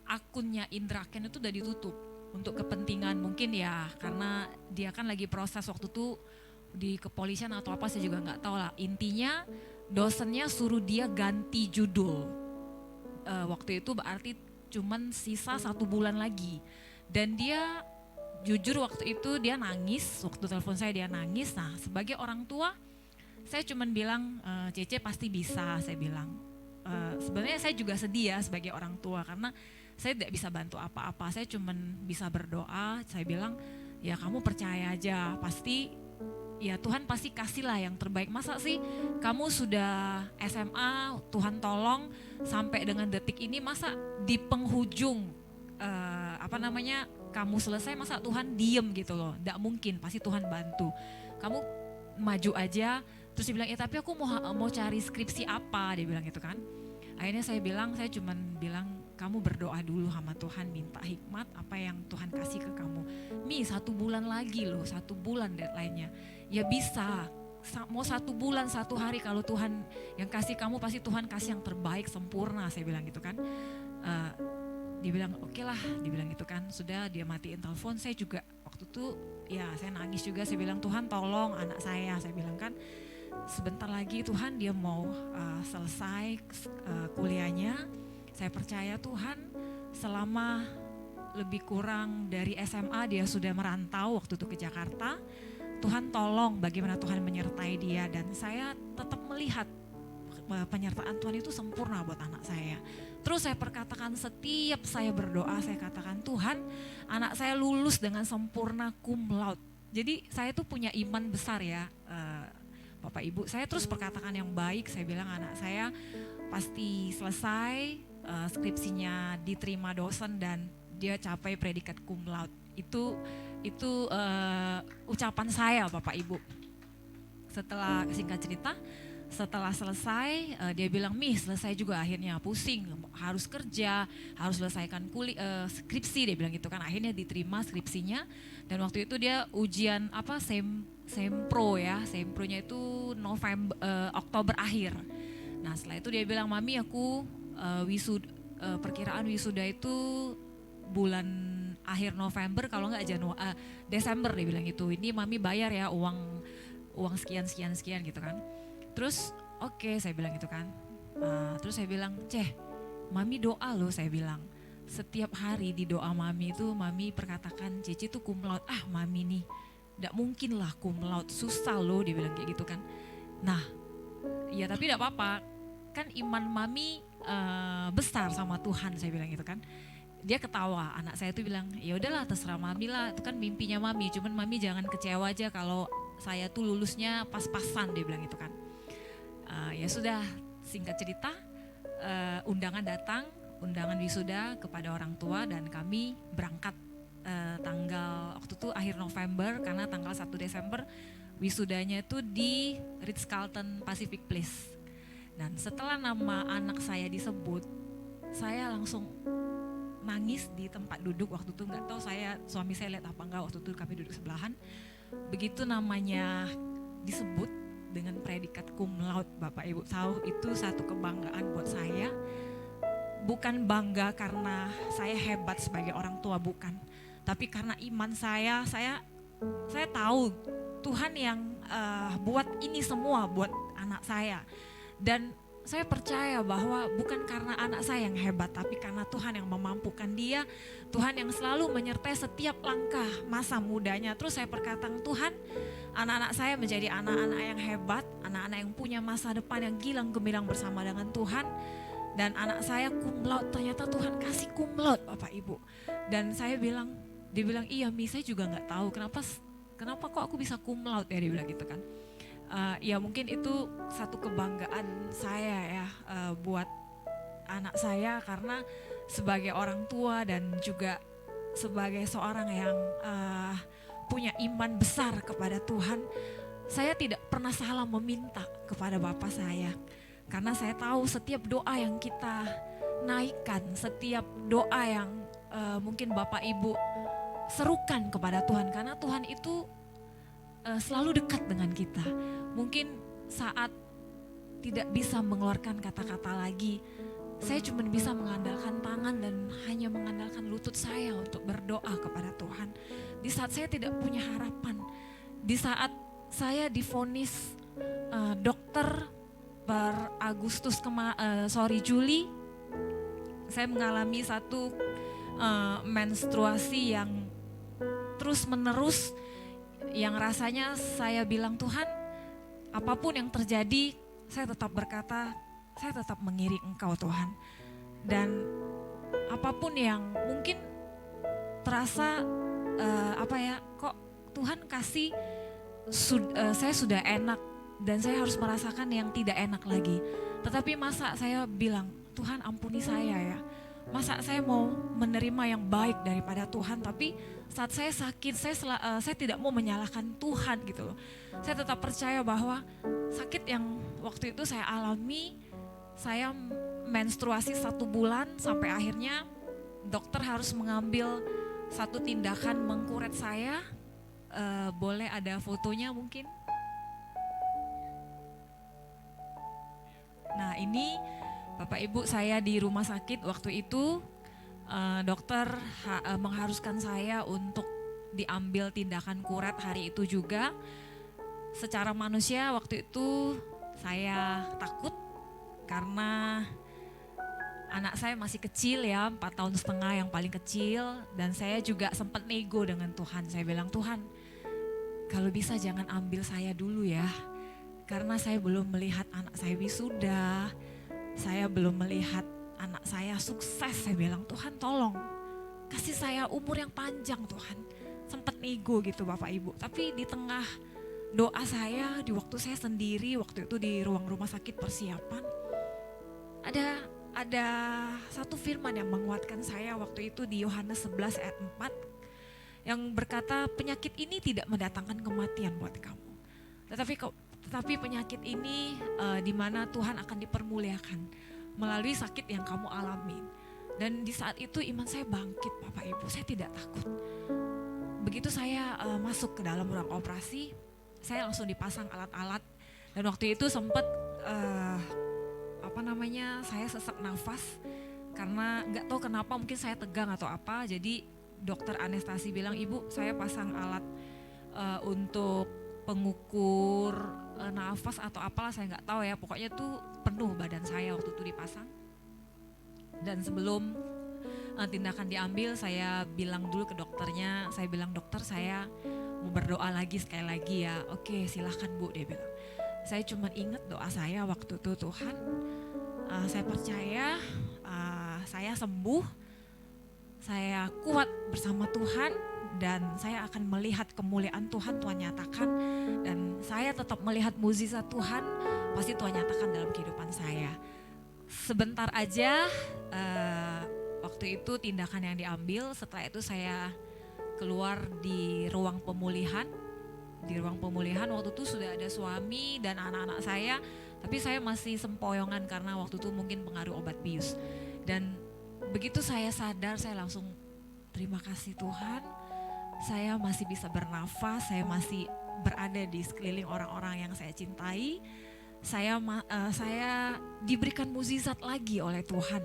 akunnya Indra Ken itu udah ditutup untuk kepentingan mungkin ya, karena dia kan lagi proses waktu itu di kepolisian atau apa, saya juga nggak tahu lah. Intinya dosennya suruh dia ganti judul. Waktu itu berarti cuman sisa 1 bulan lagi, dan dia jujur waktu itu dia nangis, waktu telepon saya dia nangis. Nah, sebagai orang tua saya cuman bilang, Cece pasti bisa, saya bilang. Sebenarnya saya juga sedih ya sebagai orang tua, karena saya tidak bisa bantu apa-apa, saya cuman bisa berdoa. Saya bilang, ya kamu percaya aja, pasti ya Tuhan pasti kasih lah yang terbaik. Masa sih kamu sudah SMA, Tuhan tolong sampai dengan detik ini, masa di penghujung kamu selesai, masa Tuhan diem gitu loh? Tidak mungkin, pasti Tuhan bantu. Kamu maju aja. Terus dia bilang, ya tapi aku mau cari skripsi apa, dia bilang gitu kan. Akhirnya saya cuman bilang, kamu berdoa dulu sama Tuhan, minta hikmat apa yang Tuhan kasih ke kamu. Mi, 1 bulan lagi loh, 1 bulan deadline-nya. Ya bisa, mau 1 bulan, 1 hari, kalau Tuhan yang kasih kamu, pasti Tuhan kasih yang terbaik, sempurna, saya bilang gitu kan. Dia bilang oke lah, dia bilang gitu kan. Sudah, dia matiin telepon. Saya juga waktu itu ya saya nangis juga, saya bilang Tuhan tolong anak saya bilang kan. Sebentar lagi Tuhan dia mau selesai kuliahnya. Saya percaya Tuhan selama lebih kurang dari SMA dia sudah merantau waktu itu ke Jakarta. Tuhan tolong bagaimana Tuhan menyertai dia, dan saya tetap melihat penyertaan Tuhan itu sempurna buat anak saya. Terus saya perkatakan, setiap saya berdoa saya katakan, Tuhan anak saya lulus dengan sempurna cum laude. Jadi saya tuh punya iman besar ya Bapak Ibu. Saya terus perkatakan yang baik, saya bilang anak saya pasti selesai, skripsinya diterima dosen dan dia capai predikat cum laude. Itu ucapan saya Bapak Ibu. Setelah singkat cerita, setelah selesai dia bilang, "Mi, selesai juga akhirnya, pusing, harus kerja, harus selesaikan skripsi," dia bilang gitu kan. Akhirnya diterima skripsinya, dan waktu itu dia ujian sempro ya, sempronya itu Oktober akhir. Nah, setelah itu dia bilang, "Mami, aku perkiraan wisuda itu bulan akhir November, kalau enggak Desember," dia bilang gitu. "Ini Mami bayar ya uang sekian gitu kan." Terus oke, saya bilang gitu kan. Terus saya bilang, Mami doa loh, saya bilang. Setiap hari di doa Mami itu, Mami perkatakan Cece tuh cum laude. Mami nih, gak mungkin lah cum laude, susah loh, dia bilang kayak gitu kan. Nah, ya tapi gak apa-apa, kan iman Mami besar sama Tuhan, saya bilang gitu kan. Dia ketawa, anak saya tuh bilang, ya udahlah terserah Mami lah, itu kan mimpinya Mami, cuman Mami jangan kecewa aja kalau saya tuh lulusnya pas-pasan, dia bilang gitu kan. Ya sudah, singkat cerita, undangan wisuda kepada orang tua, dan kami berangkat tanggal waktu itu akhir November, karena tanggal 1 Desember wisudanya itu di Ritz-Carlton Pacific Place. Dan setelah nama anak saya disebut, saya langsung nangis di tempat duduk. Waktu itu nggak tahu suami saya lihat apa enggak, waktu itu kami duduk sebelahan. Begitu namanya disebut dengan predikat cum laude, Bapak Ibu tahu itu satu kebanggaan buat saya. bukan bangga karena saya hebat sebagai orang tua, bukan. Tapi karena iman saya tahu Tuhan yang buat ini semua buat anak saya. Dan saya percaya bahwa bukan karena anak saya yang hebat, tapi karena Tuhan yang memampukan dia, Tuhan yang selalu menyertai setiap langkah masa mudanya. Terus saya perkatakan, Tuhan, anak-anak saya menjadi anak-anak yang hebat, anak-anak yang punya masa depan yang gilang gemilang bersama dengan Tuhan. Dan anak saya cum laude, ternyata Tuhan kasih cum laude Bapak Ibu. Dan saya bilang, dia bilang, iya Mi, saya juga gak tahu kenapa kok aku bisa cum laude ya, dia bilang gitu kan. Ya mungkin itu satu kebanggaan saya ya buat anak saya, karena sebagai orang tua dan juga sebagai seorang yang punya iman besar kepada Tuhan, saya tidak pernah salah meminta kepada Bapak saya. Karena saya tahu setiap doa yang kita naikkan, setiap doa yang mungkin Bapak Ibu serukan kepada Tuhan, karena Tuhan itu selalu dekat dengan kita. Mungkin saat tidak bisa mengeluarkan kata-kata lagi, saya cuma bisa mengandalkan tangan dan hanya mengandalkan lutut saya untuk berdoa kepada Tuhan. Di saat saya tidak punya harapan, di saat saya divonis dokter per Juli, saya mengalami satu menstruasi yang terus menerus, yang rasanya saya bilang, Tuhan, apapun yang terjadi, saya tetap berkata, saya tetap mengiring Engkau Tuhan. Dan apapun yang mungkin terasa kok Tuhan kasih, saya sudah enak dan saya harus merasakan yang tidak enak lagi. Tetapi masa saya bilang, Tuhan ampuni saya ya. Masa saya mau menerima yang baik daripada Tuhan, tapi saat saya sakit, saya tidak mau menyalahkan Tuhan gitu loh. Saya tetap percaya bahwa sakit yang waktu itu saya alami, saya menstruasi 1 bulan sampai akhirnya dokter harus mengambil satu tindakan mengkuret saya. Boleh ada fotonya mungkin? Nah ini Bapak Ibu, saya di rumah sakit waktu itu, dokter mengharuskan saya untuk diambil tindakan kuret hari itu juga. Secara manusia waktu itu saya takut karena anak saya masih kecil ya, 4 tahun setengah yang paling kecil. Dan saya juga sempat nego dengan Tuhan, saya bilang, Tuhan kalau bisa jangan ambil saya dulu ya. Karena saya belum melihat anak saya wisuda, saya belum melihat anak saya sukses. Saya bilang, Tuhan tolong kasih saya umur yang panjang Tuhan. Sempat nego gitu Bapak Ibu. Tapi di tengah doa saya, di waktu saya sendiri, waktu itu di ruang rumah sakit persiapan, ada satu firman yang menguatkan saya waktu itu di Yohanes 11 ayat 4 yang berkata, penyakit ini tidak mendatangkan kematian buat kamu. Tetapi penyakit ini di mana Tuhan akan dipermuliakan melalui sakit yang kamu alami. Dan di saat itu iman saya bangkit Bapak Ibu, saya tidak takut. Begitu saya masuk ke dalam ruang operasi, saya langsung dipasang alat-alat. Dan waktu itu sempat saya sesak nafas karena nggak tahu kenapa, mungkin saya tegang atau apa. Jadi dokter anestesi bilang, Ibu saya pasang alat untuk pengukur nafas atau apalah, saya nggak tahu ya, pokoknya tuh penuh badan saya waktu itu dipasang. Dan sebelum tindakan diambil, saya bilang dulu ke dokternya, saya bilang, dokter saya mau berdoa lagi sekali lagi ya. Oke silahkan Bu, dia bilang. Saya cuma ingat doa saya waktu itu, Tuhan saya percaya saya sembuh, saya kuat bersama Tuhan, dan saya akan melihat kemuliaan Tuhan nyatakan, dan saya tetap melihat mukjizat Tuhan pasti Tuhan nyatakan dalam kehidupan saya. Sebentar aja waktu itu tindakan yang diambil, setelah itu saya keluar di ruang pemulihan. Di ruang pemulihan waktu itu sudah ada suami dan anak-anak saya, tapi saya masih sempoyongan karena waktu itu mungkin pengaruh obat bius. Dan begitu saya sadar, saya langsung terima kasih Tuhan, saya masih bisa bernafas, saya masih berada di sekeliling orang-orang yang saya cintai. Saya diberikan mukjizat lagi oleh Tuhan.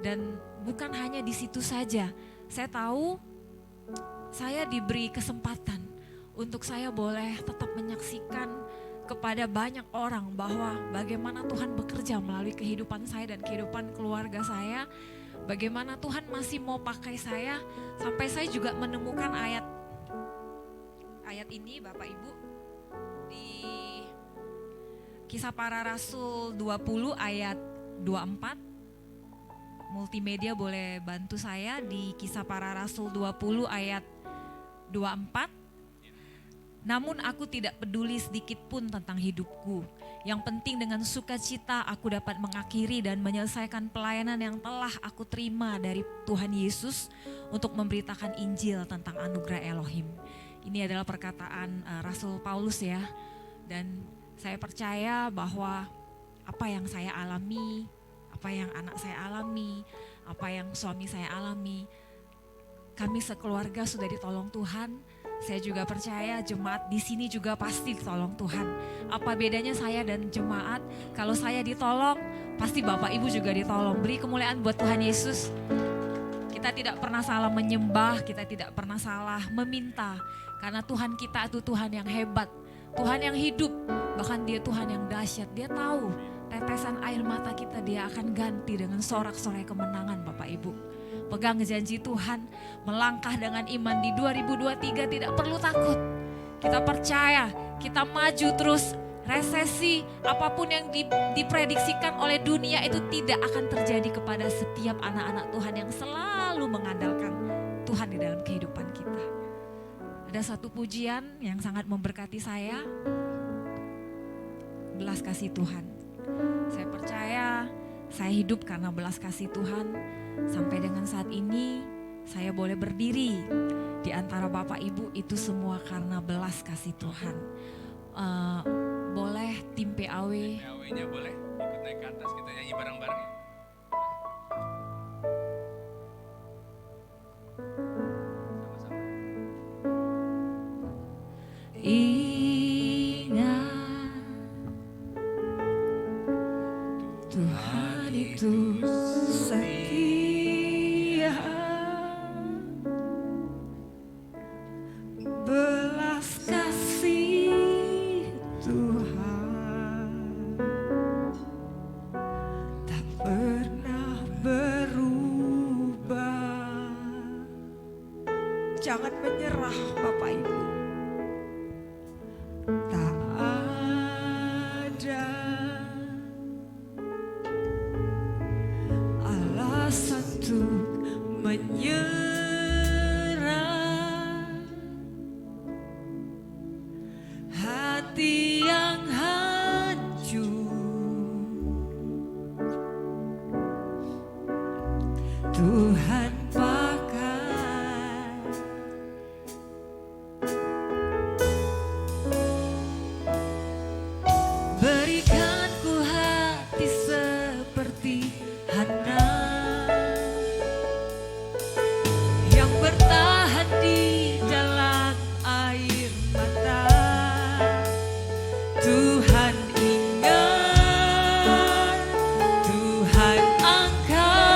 Dan bukan hanya di situ saja, saya tahu saya diberi kesempatan untuk saya boleh tetap menyaksikan kepada banyak orang bahwa bagaimana Tuhan bekerja melalui kehidupan saya dan kehidupan keluarga saya. Bagaimana Tuhan masih mau pakai saya, sampai saya juga menemukan ayat ini Bapak Ibu di Kisah Para Rasul 20 ayat 24. Multimedia boleh bantu saya di Kisah Para Rasul 20 ayat 24. Namun aku tidak peduli sedikit pun tentang hidupku. Yang penting dengan sukacita aku dapat mengakhiri dan menyelesaikan pelayanan yang telah aku terima dari Tuhan Yesus untuk memberitakan Injil tentang anugerah Elohim. Ini adalah perkataan Rasul Paulus ya. Dan saya percaya bahwa apa yang saya alami, apa yang anak saya alami, apa yang suami saya alami, kami sekeluarga sudah ditolong Tuhan. Saya juga percaya jemaat di sini juga pasti ditolong Tuhan. Apa bedanya saya dan jemaat? Kalau saya ditolong, pasti Bapak Ibu juga ditolong. Beri kemuliaan buat Tuhan Yesus. Kita tidak pernah salah menyembah, kita tidak pernah salah meminta. Karena Tuhan kita itu Tuhan yang hebat, Tuhan yang hidup, bahkan Dia Tuhan yang dahsyat. Dia tahu tetesan air mata kita Dia akan ganti dengan sorak-sorai kemenangan Bapak Ibu. Pegang janji Tuhan, melangkah dengan iman di 2023 tidak perlu takut. Kita percaya, kita maju terus. Resesi apapun yang diprediksikan oleh dunia itu tidak akan terjadi kepada setiap anak-anak Tuhan yang selalu mengandalkan Tuhan di dalam kehidupan kita. Ada satu pujian yang sangat memberkati saya, belas kasih Tuhan. Saya percaya saya hidup karena belas kasih Tuhan. Sampai dengan saat ini saya boleh berdiri di antara Bapak Ibu itu semua karena belas kasih Tuhan. Boleh tim PAW. PAW-nya boleh ikut naik ke atas, kita nyanyi bareng-bareng. Ingat Tuhan itu setia, belas kasih Tuhan tak pernah berubah. Jangan menyerah Bapak Ibu. Tak ada alasan untuk menyerah. Hati yang hancur Tuhan pakai. Berikan ku hati seperti Hana yang bertahan di dalam air mata. Tuhan ingat, Tuhan angkat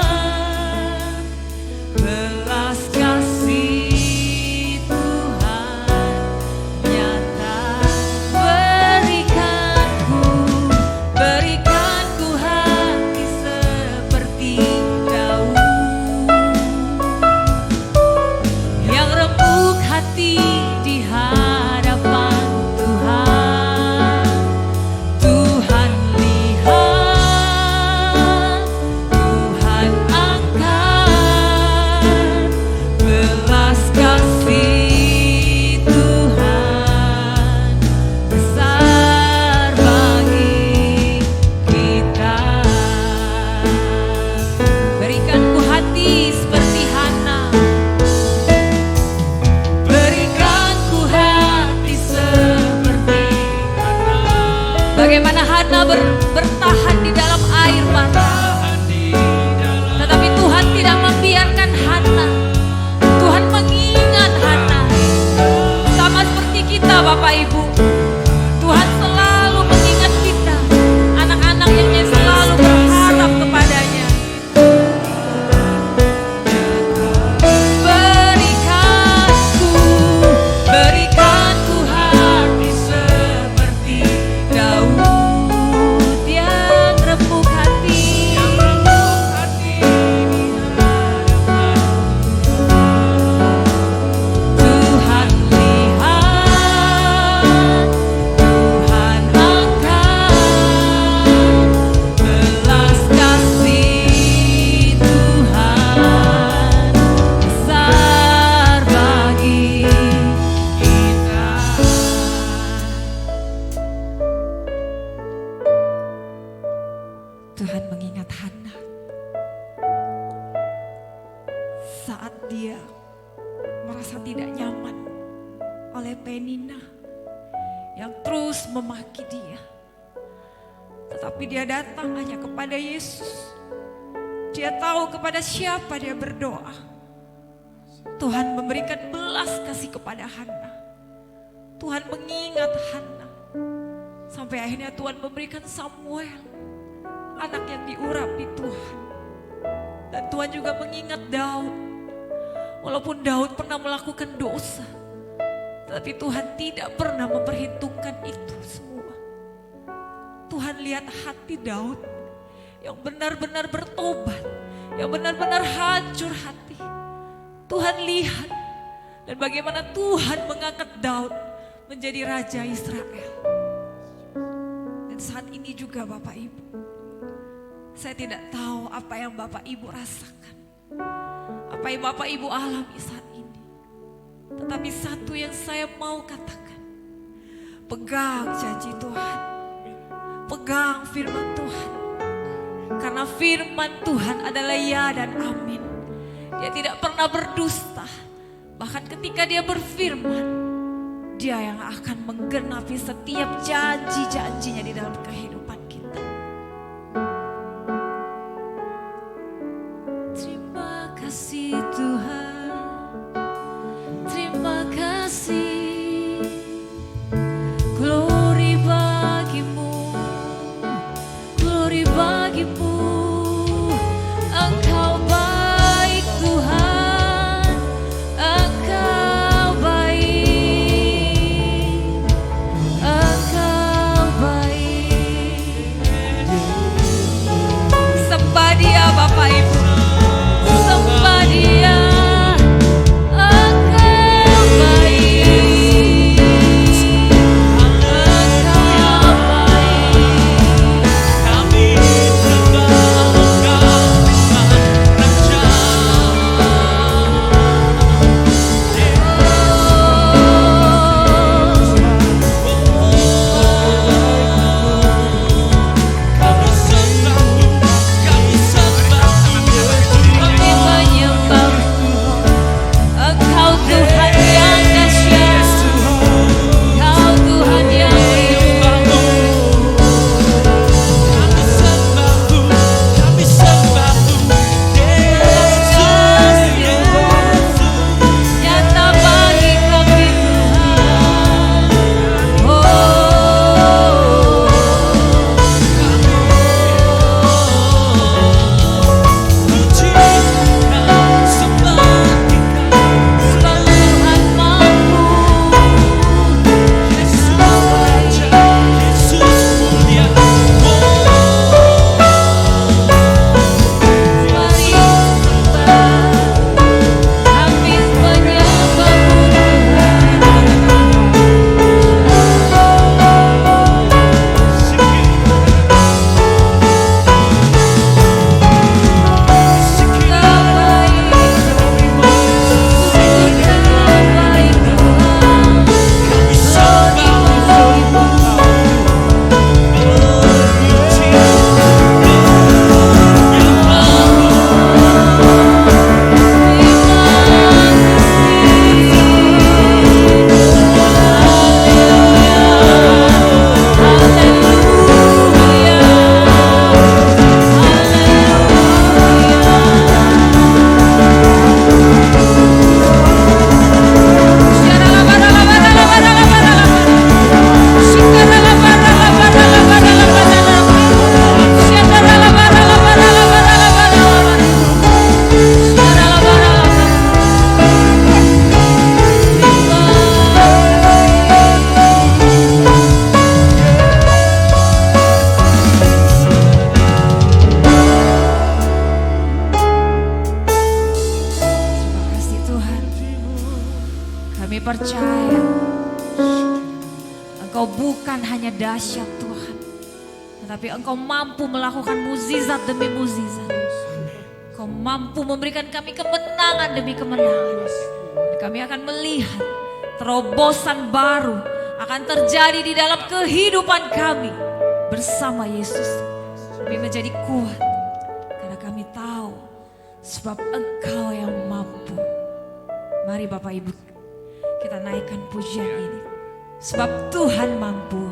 saat dia merasa tidak nyaman oleh Penina yang terus memaki dia. Tetapi dia datang hanya kepada Yesus. Dia tahu kepada siapa dia berdoa. Tuhan memberikan belas kasih kepada Hana. Tuhan mengingat Hana. Sampai akhirnya Tuhan memberikan Samuel, anak yang diurapi Tuhan. Dan Tuhan juga mengingat Daud. Walaupun Daud pernah melakukan dosa, tapi Tuhan tidak pernah memperhitungkan itu semua. Tuhan lihat hati Daud yang benar-benar bertobat, yang benar-benar hancur hati. Tuhan lihat dan bagaimana Tuhan mengangkat Daud menjadi Raja Israel. Dan saat ini juga Bapak Ibu, saya tidak tahu apa yang Bapak Ibu rasakan, apa yang Bapak Ibu alami saat ini. Tetapi satu yang saya mau katakan, pegang janji Tuhan, pegang firman Tuhan. Karena firman Tuhan adalah ya dan amin. Dia tidak pernah berdusta. Bahkan ketika dia berfirman, dia yang akan menggenapi setiap janji-janjinya di dalam kehidupan kita. Terima kasih Tuhan, terima kasih, glory bagimu, glory bagimu. Engkau baik Tuhan, Engkau baik, Engkau baik. Sembah Dia Bapak Ibu, sembah Dia. Engkau baik, Engkau baik. Kami sembah Engkau Raja. Kami sembah, kami sembah. Kami menyembah Engkau Tuhan yang dahsyat, Engkau Tuhan yang hidup. Kami sembah, kami sembah. Yesus, Nyata bagi kami Tuhan. Sebab Tuhan mampu. Mari sembah, kami menyembah-Mu Engkau baik, Engkau baik Tuhan. Terima kasih Tuhan. Kami percaya Engkau bukan hanya dahsyat Tuhan, tetapi Engkau mampu melakukan mukjizat demi mukjizat. Engkau mampu memberikan kami kemenangan demi kemenangan. Dan kami akan melihat terobosan baru akan terjadi di dalam kehidupan kami bersama Yesus. Kami menjadi kuat karena kami tahu sebab Engkau yang mampu. Mari Bapak Ibu kita naikkan pujian ini. Sebab Tuhan mampu.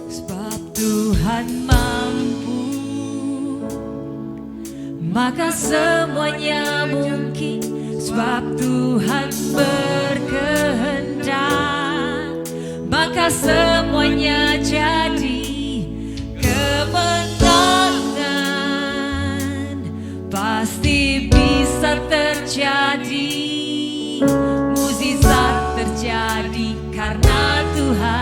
Sebab Tuhan mampu, maka semuanya mungkin. Sebab Tuhan berkehendak, maka semuanya jadi. Kemenangan pasti bisa terjadi. Mukjizat terjadi karena Tuhan